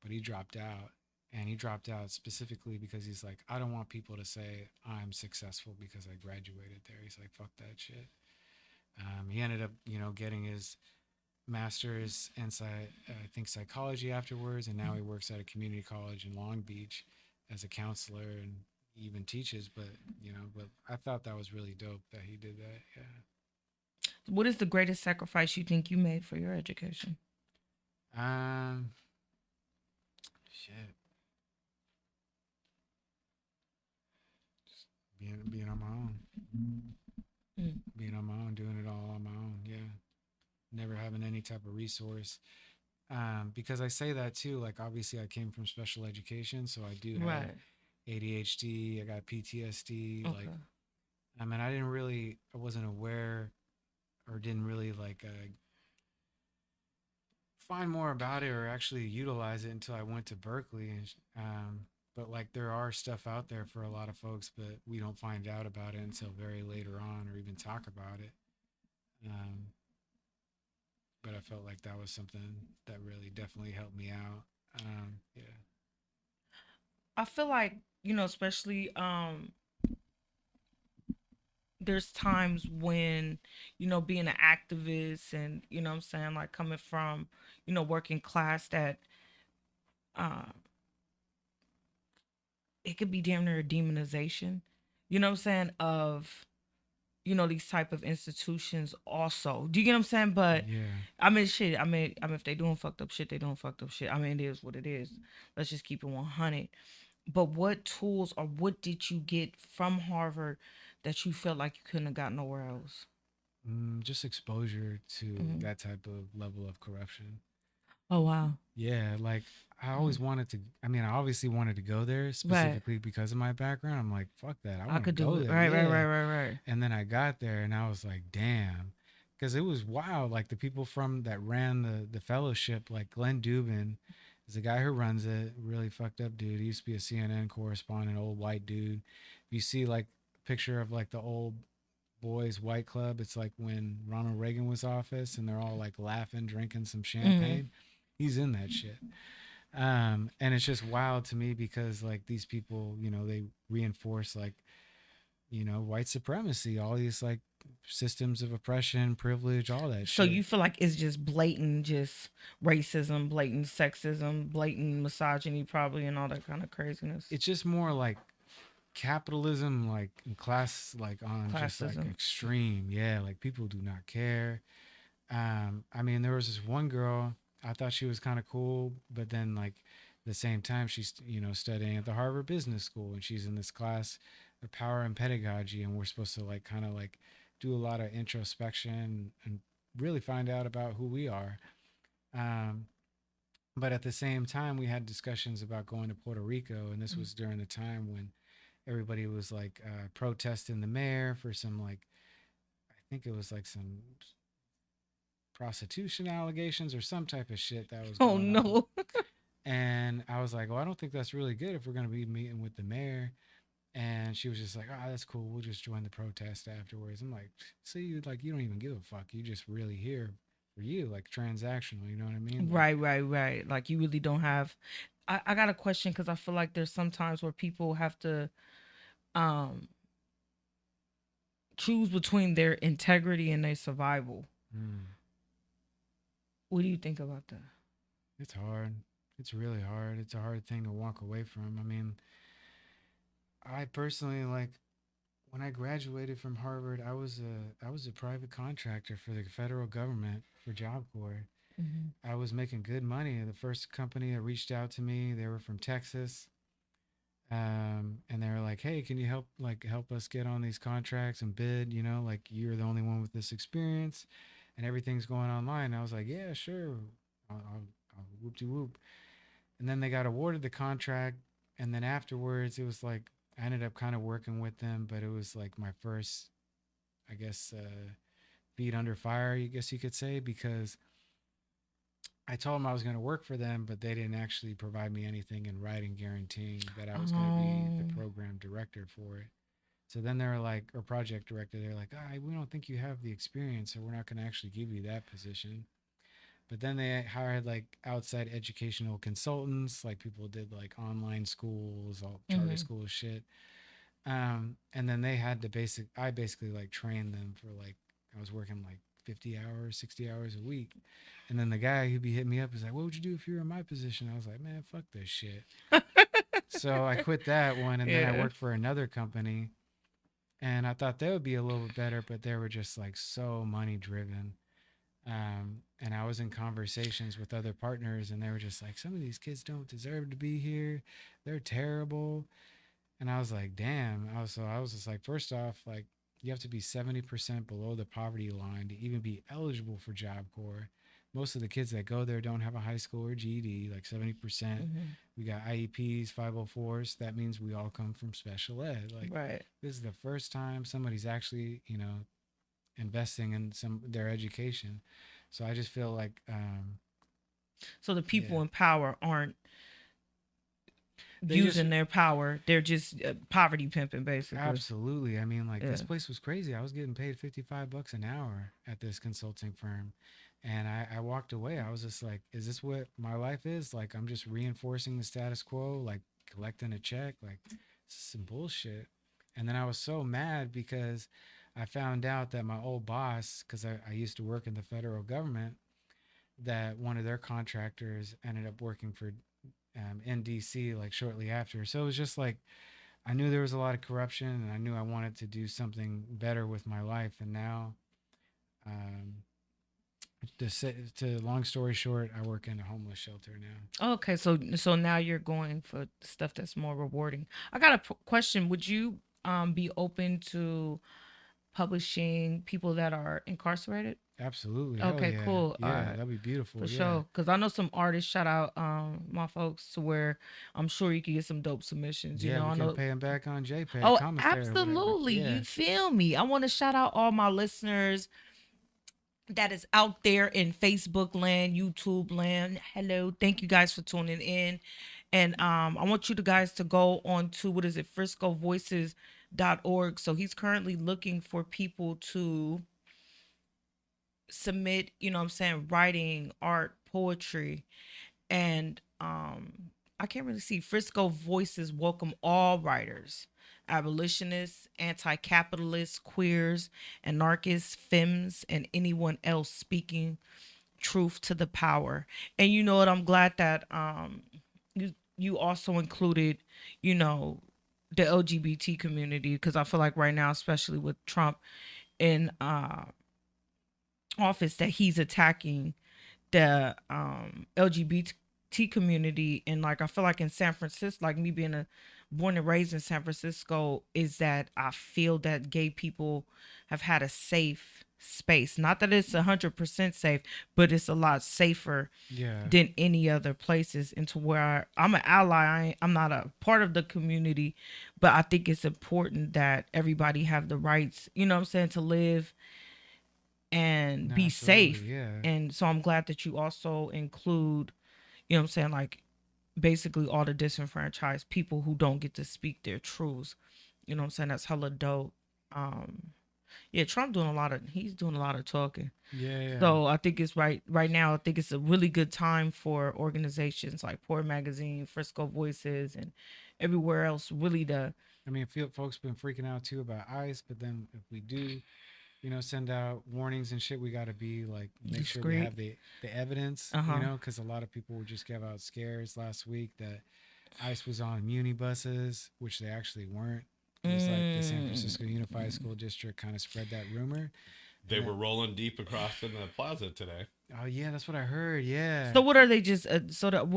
Speaker 4: but he dropped out. And he dropped out specifically because he's like, I don't want people to say I'm successful because I graduated there. He's like, fuck that shit. He ended up, getting his master's in I think psychology afterwards, and now he works at a community college in Long Beach as a counselor and he even teaches. But I thought that was really dope that he did that. Yeah.
Speaker 2: What is the greatest sacrifice you think you made for your education?
Speaker 4: Shit. Being on my own. Being on my own, doing it all on my own. Yeah. Never having any type of resource. Because I say that too, like obviously I came from special education, so I do have
Speaker 2: Right.
Speaker 4: ADHD, I got PTSD. Like,
Speaker 2: Okay.
Speaker 4: I mean, I wasn't aware or didn't really like find more about it or actually utilize it until I went to Berkeley. But like there are stuff out there for a lot of folks, but we don't find out about it until very later on or even talk about it. Um, but I felt like that was something that really definitely helped me out. Yeah.
Speaker 2: I feel like, especially there's times when, being an activist and, what I'm saying, like coming from, working class that uh it could be damn near a demonization, what I'm saying, of these type of institutions also. Do you get what I'm saying? But
Speaker 4: Yeah.
Speaker 2: I mean, shit. I mean, if they doing fucked up shit, they doing fucked up shit. I mean, it is what it is. Let's just keep it 100. But what tools or what did you get from Harvard that you felt like you couldn't have got nowhere else?
Speaker 4: Just exposure to
Speaker 2: Hmm.
Speaker 4: that type of level of corruption.
Speaker 2: Oh wow.
Speaker 4: Yeah, like I
Speaker 2: Hmm.
Speaker 4: always wanted to. I mean, I obviously wanted to go there
Speaker 2: Right.
Speaker 4: specifically because of my background. I'm like, fuck that. I
Speaker 2: I
Speaker 4: want to
Speaker 2: could do
Speaker 4: go
Speaker 2: it.
Speaker 4: there.
Speaker 2: Right. Right.
Speaker 4: Yeah.
Speaker 2: Right. Right. Right.
Speaker 4: And then I got there and I was like, damn. Because it was wild. Like the people from that ran the fellowship, like Glenn Dubin is the guy who runs it. Really fucked up dude. He used to be a CNN correspondent, old white dude. If you see like a picture of like the old boys white club, it's like when Ronald Reagan was office and they're all like laughing, drinking some
Speaker 2: Hmm.
Speaker 4: champagne. He's in that shit. And it's just wild to me because like these people, they reinforce like, white supremacy, all these like systems of oppression, privilege, all that
Speaker 2: So
Speaker 4: shit.
Speaker 2: you feel like it's just blatant, just racism, blatant sexism, blatant misogyny, probably, and all that kind of craziness.
Speaker 4: It's just more like capitalism, like in class, like on just like
Speaker 2: Classism.
Speaker 4: extreme. Yeah, like people do not care. I mean, there was this one girl. I thought she was kind of cool, but then like at the same time, she's studying at the Harvard Business School, and she's in this class of power and pedagogy, and we're supposed to like kind of like do a lot of introspection and really find out about who we are. Um, but at the same time, we had discussions about going to Puerto Rico, and this was during the time when everybody was like protesting the mayor for some like I think it was like some prostitution allegations or some type of shit that was
Speaker 2: Oh
Speaker 4: going on.
Speaker 2: no.
Speaker 4: And I was like, well, I don't think that's really good if we're going to be meeting with the mayor. And she was just like, oh, that's cool. We'll just join the protest afterwards. I'm like, see, like, you don't even give a fuck. You just really here for you, like transactional. You know what I mean? Like,
Speaker 2: Right, right, right. Like you really don't have. I got a question because I feel like there's some times where people have to um choose between their integrity and their survival.
Speaker 4: mm,
Speaker 2: What do you think about that?
Speaker 4: it's hard. It's really hard. It's a hard thing to walk away from. I mean, I personally like when I graduated from Harvard, I was a private contractor for the federal government for Job Corps.
Speaker 2: Hmm.
Speaker 4: I was making good money. The first company that reached out to me, they were from Texas, and they were like, "Hey, can you help us get on these contracts and bid? Like you're the only one with this experience, and everything's going online." And I was like, "Yeah, sure, I'll whoop de whoop." And then they got awarded the contract, and then afterwards, it was like I ended up kind of working with them, but it was like my first, I guess, feet under fire, I guess you could say, because I told them I was going to work for them, but they didn't actually provide me anything in writing guaranteeing that I was going to be the
Speaker 2: Um.
Speaker 4: program director for it. So then they were like, or project director, they're like, we don't think you have the experience, so we're not going to actually give you that position. But then they hired like outside educational consultants, like people did like online schools, all charter
Speaker 2: Hmm.
Speaker 4: school shit. And then they had to I basically like trained them for like, I was working like 50 hours, 60 hours a week. And then the guy who'd be hitting me up is like, what would you do if you were in my position? I was like, man, fuck this shit. So I quit that one and then I
Speaker 2: Yeah.
Speaker 4: worked for another company and I thought they would be a little bit better, but they were just like so money driven. And I was in conversations with other partners and they were just like, some of these kids don't deserve to be here. They're terrible. And I was like, damn. I was just like, first off, like you have to be 70% below the poverty line to even be eligible for Job Corps. most of the kids that go there don't have a high school or GED, like 70%. We got IEPs, 504s. That means we all come from special ed. Like,
Speaker 2: Right.
Speaker 4: this is the first time somebody's actually, investing in their education. So I just feel like,
Speaker 2: So the people
Speaker 4: Yeah.
Speaker 2: in power aren't
Speaker 4: They
Speaker 2: using
Speaker 4: just-
Speaker 2: their power. They're just poverty pimping, basically.
Speaker 4: absolutely. I mean, like, this
Speaker 2: Yeah.
Speaker 4: place was crazy. I was getting paid $55 an hour at this consulting firm. And I walked away. I was just like, is this what my life is? Like, I'm just reinforcing the status quo, like collecting a check. Like, this is some bullshit. And then I was so mad because I found out that my old boss, because I used to work in the federal government, that one of their contractors ended up working for NDC like shortly after. So it was just like, I knew there was a lot of corruption, and I knew I wanted to do something better with my life. And now, um, to long story short, I work in a homeless shelter now.
Speaker 2: Okay, so now you're going for stuff that's more rewarding. I got a question. Would you be open to publishing people that are incarcerated?
Speaker 4: Absolutely. Hell
Speaker 2: Okay,
Speaker 4: yeah.
Speaker 2: cool.
Speaker 4: Yeah,
Speaker 2: Alright.
Speaker 4: that'd be beautiful.
Speaker 2: For
Speaker 4: yeah.
Speaker 2: sure, because I know some artists. Shout out, my folks, to where I'm sure you can get some dope submissions.
Speaker 4: Yeah,
Speaker 2: You know,
Speaker 4: we
Speaker 2: I
Speaker 4: can
Speaker 2: know.
Speaker 4: pay them back on JPEG.
Speaker 2: Oh,
Speaker 4: commissary or whatever.
Speaker 2: absolutely.
Speaker 4: Yeah.
Speaker 2: You feel me? I want to shout out all my listeners that is out there in Facebook land, YouTube land. Hello, thank you guys for tuning in, and I want you guys to go on to, what is it, FriscoVoices.org. So he's currently looking for people to submit, you know what I'm saying, writing, art, poetry, and I can't really see. Frisco Voices welcome all writers, abolitionists, anti-capitalists, queers, anarchists, femmes, and anyone else speaking truth to the power. And you know what, I'm glad that you also included, you know, the LGBT community, because I feel like right now, especially with Trump in office, that he's attacking the LGBT community. And like, I feel like in San Francisco, like me being born and raised in San Francisco, is that I feel that gay people have had a safe space. Not that it's 100% safe, but it's a lot safer
Speaker 4: Yeah.
Speaker 2: than any other places. And to where I'm an ally, I'm not a part of the community, but I think it's important that everybody have the rights, you know what I'm saying, to live and
Speaker 4: No,
Speaker 2: be
Speaker 4: absolutely,
Speaker 2: safe.
Speaker 4: yeah.
Speaker 2: And so I'm glad that you also include, you know what I'm saying, like basically all the disenfranchised people who don't get to speak their truths. You know what I'm saying? That's hella dope. Yeah, Trump he's doing a lot of talking.
Speaker 4: Yeah.
Speaker 2: So I think it's right now. I think it's a really good time for organizations like Poor Magazine, Frisco Voices, and everywhere else. Really,
Speaker 4: I mean, folks been freaking out too about ICE, but then if we do, send out warnings and shit, we got to be like, make sure we
Speaker 2: Discreet.
Speaker 4: have the evidence, because a lot of people would just give out scares last week that ICE was on muni buses, which they actually weren't. It was like the San Francisco Unified School District kind of spread that rumor.
Speaker 3: They were rolling deep across in the plaza today.
Speaker 4: Oh yeah, that's what I heard. Yeah.
Speaker 2: So what are they just?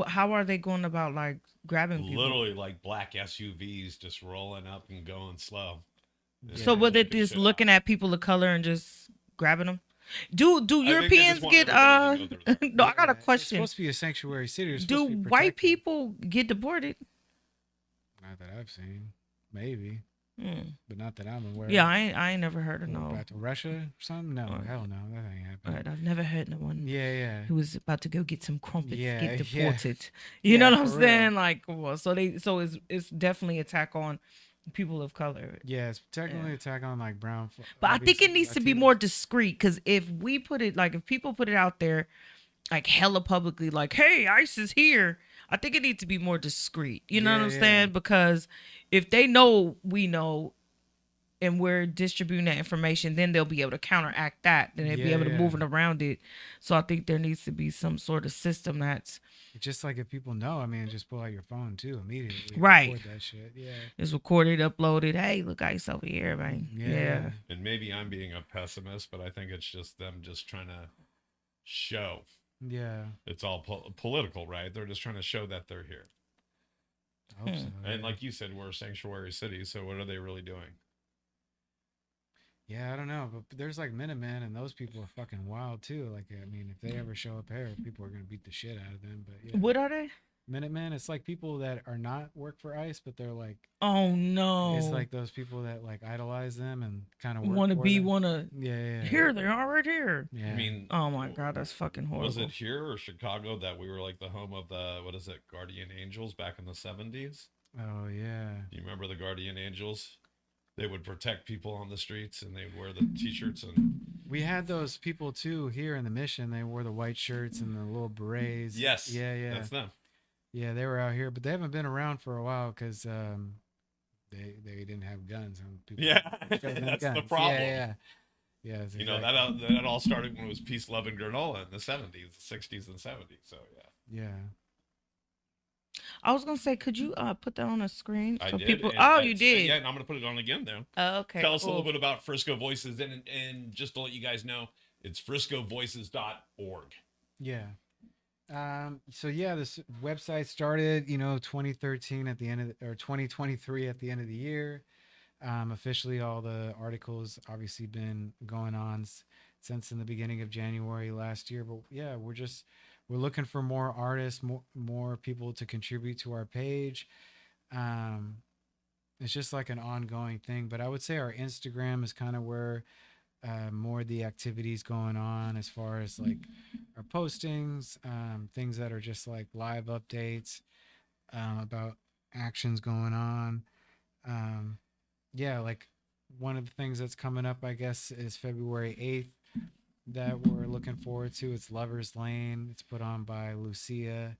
Speaker 2: How are they going about like grabbing people?
Speaker 3: Literally like black SUVs just rolling up and going slow.
Speaker 2: So were they just looking at people of color and just grabbing them? Do Europeans get
Speaker 3: everybody to go through that.
Speaker 2: No, I got a
Speaker 4: It's
Speaker 2: question.
Speaker 4: supposed to be a sanctuary city. It's
Speaker 2: Do
Speaker 4: supposed to be
Speaker 2: white
Speaker 4: protected.
Speaker 2: people get deported?
Speaker 4: Not that I've seen. Maybe,
Speaker 2: Mm.
Speaker 4: but not that I'm aware.
Speaker 2: Yeah,
Speaker 4: of.
Speaker 2: I ain't never heard of
Speaker 4: What,
Speaker 2: no.
Speaker 4: back to Russia or something? No, hell no, that ain't happening.
Speaker 2: Right, I've never heard no one
Speaker 4: Yeah.
Speaker 2: who was about to go get some crumpets
Speaker 4: Yeah,
Speaker 2: get
Speaker 4: yeah.
Speaker 2: deported. You know
Speaker 4: Yeah,
Speaker 2: what I'm
Speaker 4: for real.
Speaker 2: saying? Like, well, so it's definitely attack on people of color.
Speaker 4: Yeah, it's technically attack on like brown.
Speaker 2: But I think it needs to be more discreet, because if we put it, like, if people put it out there like hella publicly, like, hey, ICE is here, I think it needs to be more discreet. You know what I'm saying? Because if they know we know and we're distributing that information, then they'll be able to counteract that. Then they'll be able to move it around it. So I think there needs to be some sort of system that's
Speaker 4: just like, if people know, I mean, just pull out your phone too immediately.
Speaker 2: Right.
Speaker 4: Record that shit. Yeah.
Speaker 2: is recorded, uploaded. Hey, look, ICE over here, man. Yeah.
Speaker 3: And maybe I'm being a pessimist, but I think it's just them just trying to show.
Speaker 4: Yeah.
Speaker 3: It's all political, right? They're just trying to show that they're here.
Speaker 4: I hope so.
Speaker 3: And like you said, we're a sanctuary city, so what are they really doing?
Speaker 4: Yeah, I don't know, but there's like Minutemen, and those people are fucking wild too. Like, I mean, if they ever show up here, people are gonna beat the shit out of them. But yeah,
Speaker 2: What are they?
Speaker 4: Minutemen, it's like people that are not work for ICE, but they're like,
Speaker 2: Oh
Speaker 4: it's
Speaker 2: no.
Speaker 4: like those people that like idolize them and kind of work
Speaker 2: Want to
Speaker 4: for
Speaker 2: be,
Speaker 4: them.
Speaker 2: want to.
Speaker 4: Yeah,
Speaker 2: Here they are right here.
Speaker 4: yeah,
Speaker 3: I
Speaker 4: yeah.
Speaker 3: mean,
Speaker 2: Oh my God, that's fucking horrible.
Speaker 3: was it here or Chicago that we were like the home of the, what is it, Guardian Angels back in the 70s?
Speaker 4: Oh yeah.
Speaker 3: Do you remember the Guardian Angels? They would protect people on the streets and they'd wear the t-shirts and
Speaker 4: We had those people too here in the mission. They wore the white shirts and the little berets.
Speaker 3: yes,
Speaker 4: Yeah.
Speaker 3: that's them.
Speaker 4: Yeah, they were out here, but they haven't been around for a while because they didn't have guns. And people
Speaker 3: Yeah,
Speaker 4: showed them
Speaker 3: that's the
Speaker 4: guns.
Speaker 3: problem.
Speaker 4: Yeah. It's
Speaker 3: You know,
Speaker 4: exactly-
Speaker 3: that all started when it was peace, love, and granola in the 70s, 60s, and 70s. So yeah,
Speaker 4: Yeah.
Speaker 2: I was gonna say, could you put that on a screen
Speaker 3: I
Speaker 2: so
Speaker 3: did.
Speaker 2: people?
Speaker 3: and
Speaker 2: Oh,
Speaker 3: I-
Speaker 2: you did.
Speaker 3: Yeah, and I'm gonna put it on again now.
Speaker 2: Oh, okay.
Speaker 3: Tell us a
Speaker 2: cool.
Speaker 3: little bit about Frisco Voices, and just to let you guys know, it's friscovoices.org.
Speaker 4: Yeah. So yeah, this website started, 2013 at the end of or 2023 at the end of the year. Officially, all the articles obviously been going on since in the beginning of January last year. But yeah, we're looking for more artists, more people to contribute to our page. Um, it's just like an ongoing thing. But I would say our Instagram is kind of where more of the activities going on as far as like our postings, things that are just like live updates about actions going on. Um, yeah, like one of the things that's coming up, I guess, is February 8th that we're looking forward to. It's Lover's Lane. It's put on by Lucia,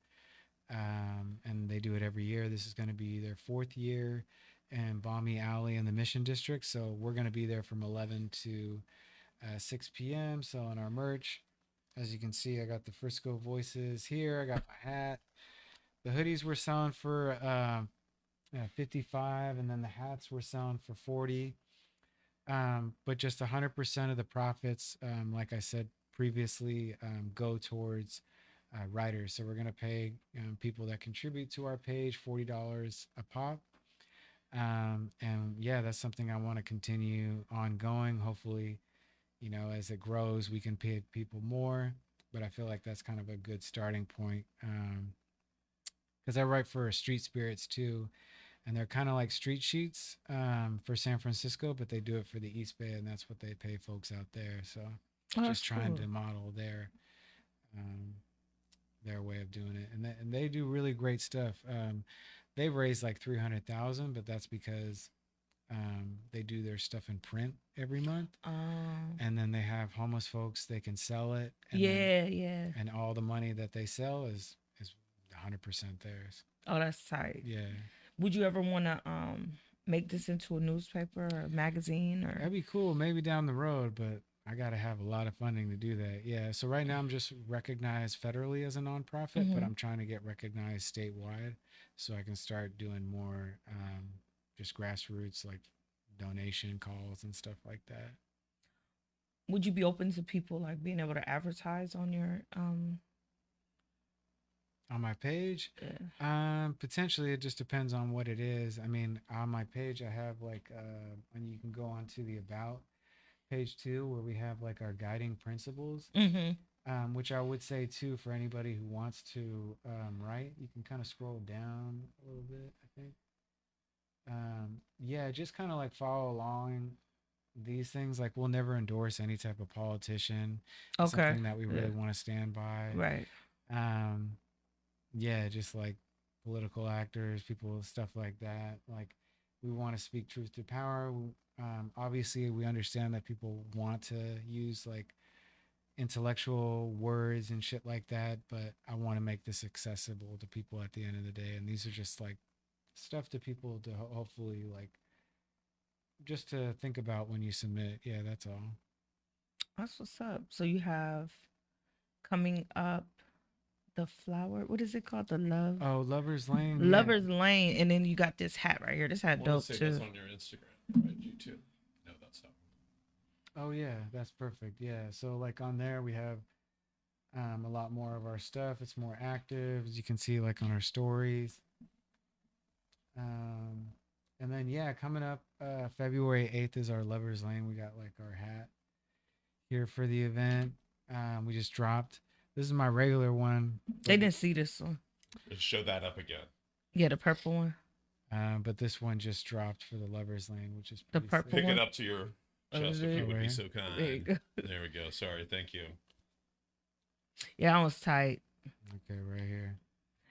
Speaker 4: and they do it every year. This is going to be their 4th year in Balmy Alley in the Mission District. So we're going to be there from 11 to 6 p.m. selling our merch. As you can see, I got the Frisco Voices here. I got my hat. The hoodies we're selling for 55, and then the hats we're selling for 40. But just 100% of the profits, like I said previously, go towards writers. So we're going to pay people that contribute to our page $40 a pop. And yeah, that's something I want to continue ongoing. Hopefully, as it grows, we can pay people more. But I feel like that's kind of a good starting point. Because I write for Street Spirits too, and they're kind of like street sheets for San Francisco, but they do it for the East Bay, and that's what they pay folks out there. So just trying to model their way of doing it, and they do really great stuff. They've raised like 300,000, but that's because they do their stuff in print every month, and then they have homeless folks, they can sell it. And
Speaker 2: yeah.
Speaker 4: and all the money that they sell is 100% theirs.
Speaker 2: Oh, that's tight.
Speaker 4: Yeah.
Speaker 2: Would you ever want to make this into a newspaper or a magazine or?
Speaker 4: That'd be cool, maybe down the road, but I got to have a lot of funding to do that. Yeah. So right now I'm just recognized federally as a nonprofit, but I'm trying to get recognized statewide so I can start doing more just grassroots, like donation calls and stuff like that.
Speaker 2: Would you be open to people like being able to advertise on your
Speaker 4: On my page?
Speaker 2: Yeah.
Speaker 4: Potentially, it just depends on what it is. I mean, on my page, I have like, and you can go on to the About page too, where we have like our guiding principles, which I would say too, for anybody who wants to write, you can kind of scroll down a little bit, I think. Yeah, just kind of like follow along these things. Like, we'll never endorse any type of politician. It's
Speaker 2: Okay.
Speaker 4: something that we really want to stand by.
Speaker 2: Right.
Speaker 4: Yeah, just like political actors, people, stuff like that. Like, we want to speak truth to power. Obviously, we understand that people want to use like intellectual words and shit like that, but I want to make this accessible to people at the end of the day. And these are just like stuff to people to hopefully like just to think about when you submit. Yeah, that's all.
Speaker 2: That's what's up. So you have coming up the flower. What is it called? The love.
Speaker 4: Oh, Lover's Lane.
Speaker 2: Lover's Lane, and then you got this hat right here. This hat dope
Speaker 3: That's
Speaker 2: too.
Speaker 3: on your Instagram, right? You too. No, that's not.
Speaker 4: Oh yeah, that's perfect. Yeah, so like on there we have a lot more of our stuff. It's more active, as you can see, like on our stories. And then yeah, coming up February 8th is our Lovers Lane. We got like our hat here for the event. We just dropped. This is my regular one,
Speaker 2: They didn't see this one.
Speaker 3: Let's show that up again.
Speaker 2: Yeah, the purple one.
Speaker 4: but this one just dropped for the Lovers Lane, which is
Speaker 2: The
Speaker 4: pretty
Speaker 2: purple
Speaker 4: sick.
Speaker 3: Pick it
Speaker 2: one?
Speaker 3: up to your
Speaker 2: Over
Speaker 3: chest if
Speaker 2: there.
Speaker 3: you would be
Speaker 4: Right.
Speaker 3: so
Speaker 2: There you
Speaker 3: kind.
Speaker 2: go.
Speaker 3: There we go. Sorry. Thank you.
Speaker 2: Yeah, that was tight.
Speaker 4: Okay, right here.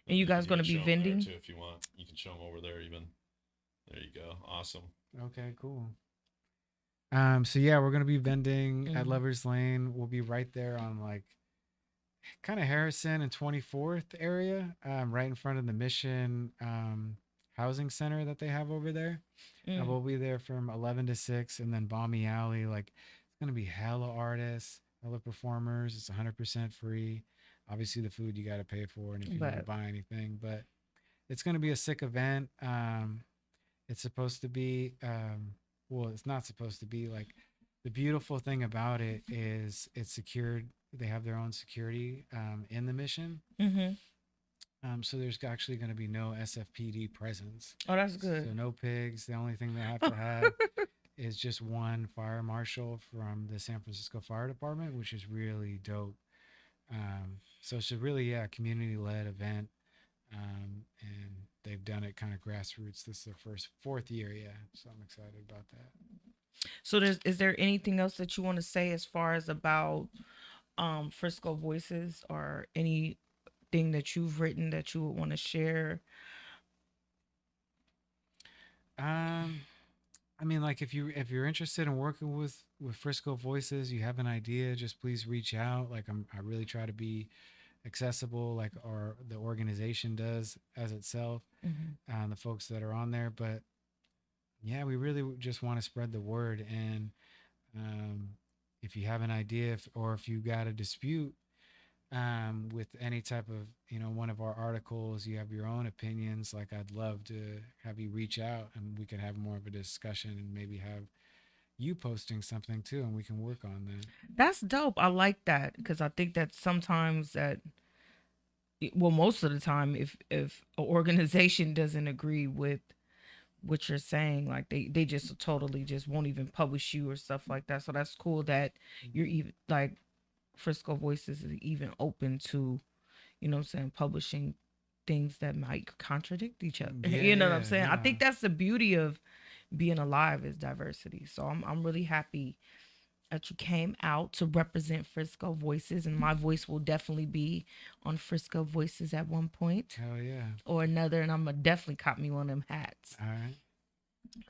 Speaker 2: And you guys
Speaker 3: can
Speaker 2: gonna
Speaker 3: show
Speaker 2: be
Speaker 3: 'em there,
Speaker 2: vending?
Speaker 3: too if you want. You can show them over there even. There you go. Awesome.
Speaker 4: Okay, cool. So yeah, we're gonna be vending at
Speaker 2: Mhm.
Speaker 4: Lovers Lane. We'll be right there on like kind of Harrison and 24th area, right in front of the Mission housing center that they have over there.
Speaker 2: Mm.
Speaker 4: We'll be there from 11 to 6, and then Balmy Alley. Like it's gonna be hella artists, hella performers. It's 100% free. Obviously, the food you got to pay for, and if you want to
Speaker 2: But
Speaker 4: buy anything, but it's gonna be a sick event. It's supposed to be well, it's not supposed to be like the beautiful thing about it is it's secured. They have their own security in the Mission.
Speaker 2: mm-hmm.
Speaker 4: So there's actually going to be no SFPD presence.
Speaker 2: Oh, that's
Speaker 4: So
Speaker 2: good.
Speaker 4: no pigs. The only thing they have to have is just one fire marshal from the San Francisco Fire Department, which is really dope. So it's a really community led event. And they've done it kind of grassroots. This is their fourth year, so I'm excited about that.
Speaker 2: So is there anything else that you want to say as far as about Frisco Voices, or anything that you've written that you would want to share?
Speaker 4: I mean, like if you're interested in working with Frisco Voices, you have an idea, just please reach out. Like I really try to be accessible, like the organization does as itself,
Speaker 2: Mm-hmm.
Speaker 4: the folks that are on there. But yeah, we really just want to spread the word. And if you have an idea, or if you got a dispute with any type of one of our articles, you have your own opinions, like I'd love to have you reach out and we can have more of a discussion, and maybe have you posting something too, and we can work on that.
Speaker 2: That's dope. I like that, because I think that sometimes well, most of the time, if an organization doesn't agree with what you're saying, like they just totally just won't even publish you or stuff like that. So that's cool that you're even like Frisco Voices is even open to, what I'm saying, publishing things that might contradict each other. You know what I'm saying? I think that's the beauty of being alive, is diversity. So I'm really happy that you came out to represent Frisco Voices, and my voice will definitely be on Frisco Voices at one point
Speaker 4: Hell yeah.
Speaker 2: or another, and I'm gonna definitely cop me one of them hats.
Speaker 4: All right.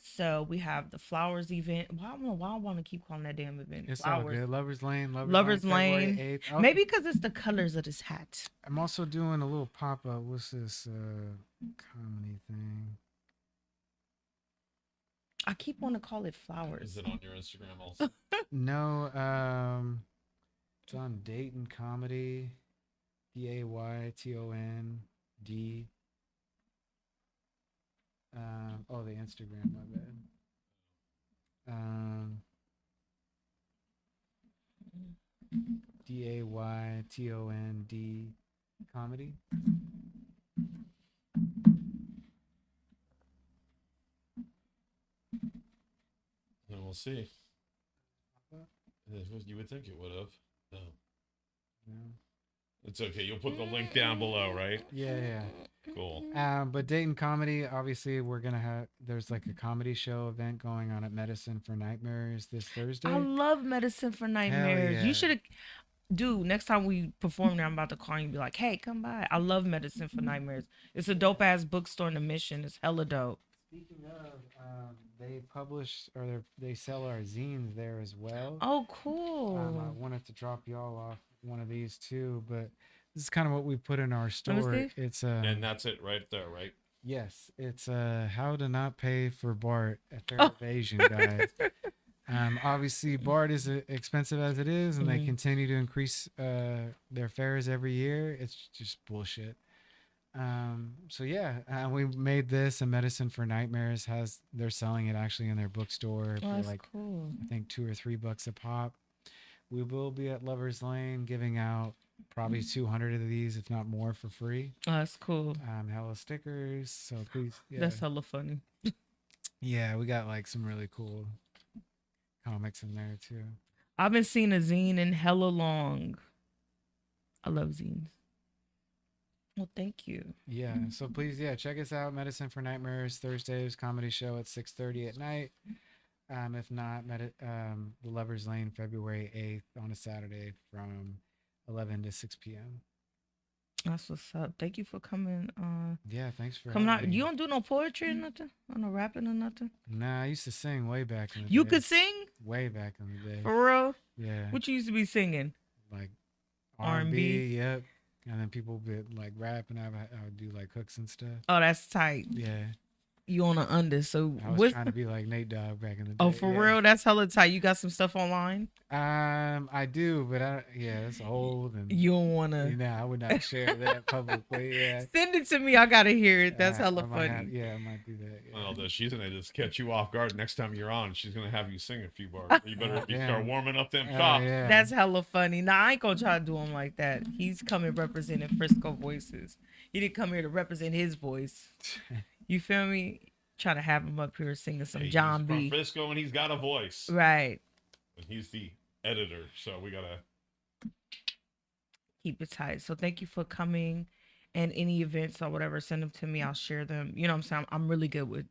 Speaker 2: So we have the flowers event. Why I don't know why I want to keep calling that damn event
Speaker 4: It's all good. Lovers Lane.
Speaker 2: Lovers
Speaker 4: February
Speaker 2: Lane.
Speaker 4: 8th.
Speaker 2: Maybe because it's the colors of this hat.
Speaker 4: I'm also doing a little pop up. What's this comedy thing?
Speaker 2: I keep wanting to call it flowers.
Speaker 3: Is it on your Instagram also?
Speaker 4: No, it's on Dayton Comedy. DAYTOND. Oh, the Instagram, my bad. DAYTOND Comedy.
Speaker 3: And we'll see. You would think it would have. No.
Speaker 4: Yeah.
Speaker 3: It's okay. You'll put the link down below, right?
Speaker 4: Yeah.
Speaker 3: Cool.
Speaker 4: But Dayton Comedy, obviously, there's like a comedy show event going on at Medicine for Nightmares this Thursday.
Speaker 2: I love Medicine for Nightmares.
Speaker 4: yeah.
Speaker 2: You should have. Dude, next time we perform there, I'm about to call you and be like, hey, come by. I love Medicine for Nightmares. It's a dope ass bookstore in the Mission. It's hella dope.
Speaker 4: Speaking of, they publish, or they sell our zines there as well.
Speaker 2: Oh, cool.
Speaker 4: I wanted to drop y'all off one of these too, but this is kind of what we put in our
Speaker 2: Let me
Speaker 4: store.
Speaker 2: see.
Speaker 4: It's
Speaker 3: And that's it right there, right?
Speaker 4: yes, it's how to not pay for BART at their evasion guide. Obviously, BART is expensive as it is, and they continue to increase their fares every year. It's just bullshit. So yeah, we made this, and Medicine for Nightmares they're selling it actually in their bookstore
Speaker 2: Oh,
Speaker 4: for
Speaker 2: that's
Speaker 4: like
Speaker 2: cool.
Speaker 4: I think $2 or $3 a pop. We will be at Lovers Lane giving out probably 200 of these, if not more, for free.
Speaker 2: Oh, that's cool.
Speaker 4: Hella stickers. So please, yeah.
Speaker 2: That's hella funny.
Speaker 4: Yeah, we got like some really cool comics in there too.
Speaker 2: I haven't seen a zine in hella long. I love zines. Well, thank you.
Speaker 4: Yeah, so please, yeah, check us out. Medicine for Nightmares Thursdays comedy show at 6:30 at night. If not, The Lover's Lane February 8th on a Saturday from 11 to 6 p.m.
Speaker 2: That's what's up. Thank you for coming.
Speaker 4: Yeah, thanks for
Speaker 2: Coming out.
Speaker 4: having me.
Speaker 2: You don't do no poetry or nothing? Or no rapping or nothing?
Speaker 4: Nah, I used to sing way back in the
Speaker 2: You
Speaker 4: day.
Speaker 2: could sing?
Speaker 4: Way back in the day.
Speaker 2: For real?
Speaker 4: Yeah.
Speaker 2: What you used to be singing?
Speaker 4: Like
Speaker 2: R&B?
Speaker 4: R&B, yep. And then people would like rap and I would do like hooks and stuff.
Speaker 2: Oh, that's tight.
Speaker 4: Yeah.
Speaker 2: You on the under, so
Speaker 4: I was trying to be like Nate Dogg back in the day.
Speaker 2: Oh, for real? That's hella tight. You got some stuff online?
Speaker 4: I do, but it's old and
Speaker 2: You don't wanna
Speaker 4: I would not share that publicly. Yeah.
Speaker 2: send it to me. I gotta hear it. That's hella
Speaker 4: I might
Speaker 2: funny.
Speaker 4: I might do that. Yeah.
Speaker 3: Well, she's gonna just catch you off guard next time you're on. She's gonna have you sing a few bars. You better start warming up them chops.
Speaker 4: Yeah.
Speaker 2: That's hella funny. Nah, I ain't gonna try to do him like that. He's coming representing Frisco Voices. He didn't come here to represent his voice. You feel me? Try to have him up here singing some
Speaker 3: Hey,
Speaker 2: John
Speaker 3: he's from
Speaker 2: B.
Speaker 3: Frisco, and he's got a voice.
Speaker 2: Right.
Speaker 3: And he's the editor, so we gotta
Speaker 2: Keep it tight. So thank you for coming. And any events or whatever, send them to me. I'll share them. You know what I'm saying? I'm really good with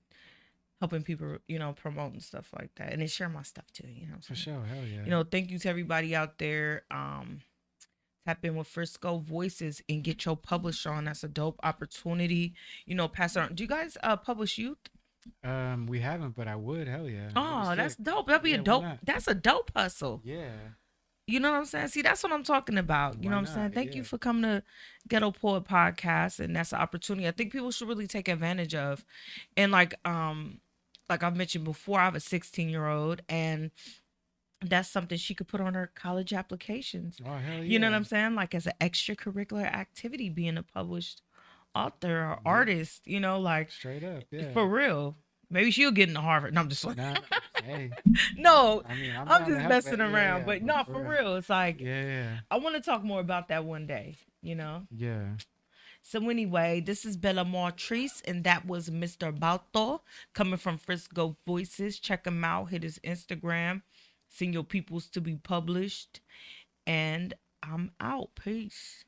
Speaker 2: helping people, promote and stuff like that. And then share my stuff too. You know what I'm
Speaker 4: For
Speaker 2: saying?
Speaker 4: sure. Hell yeah.
Speaker 2: Thank you to everybody out there. Tap in with Frisco Voices and get your publisher on. That's a dope opportunity. Pass it on. Do you guys publish youth?
Speaker 4: We haven't, but I would. Hell yeah.
Speaker 2: Oh,
Speaker 4: That'd be
Speaker 2: that's
Speaker 4: sick.
Speaker 2: dope. That'd be
Speaker 4: Yeah,
Speaker 2: a
Speaker 4: why
Speaker 2: dope.
Speaker 4: not?
Speaker 2: That's a dope hustle.
Speaker 4: Yeah.
Speaker 2: You know what I'm saying? See, that's what I'm talking about. You
Speaker 4: Why
Speaker 2: know what I'm saying?
Speaker 4: not?
Speaker 2: Thank you
Speaker 4: Yeah.
Speaker 2: for coming to Ghetto Poet Podcast, and that's an opportunity I think people should really take advantage of. And like I've mentioned before, I have a 16-year-old, and that's something she could put on her college applications.
Speaker 4: Oh hell yeah.
Speaker 2: You know what I'm saying? Like as an extracurricular activity, being a published author or artist. Like
Speaker 4: Straight up. Yeah.
Speaker 2: for real. Maybe she'll get into Harvard. No, I'm just like,
Speaker 4: Nah, hey.
Speaker 2: no,
Speaker 4: I mean,
Speaker 2: I'm
Speaker 4: down to
Speaker 2: just
Speaker 4: help
Speaker 2: messing
Speaker 4: that.
Speaker 2: around.
Speaker 4: Yeah,
Speaker 2: but no, for real. It's like,
Speaker 4: Yeah.
Speaker 2: I want to talk more about that one day,
Speaker 4: Yeah.
Speaker 2: So anyway, this is Bella Martrice, and that was Mr. Balto coming from Frisco Voices. Check him out. Hit his Instagram. Send your peoples to be published. And I'm out. Peace.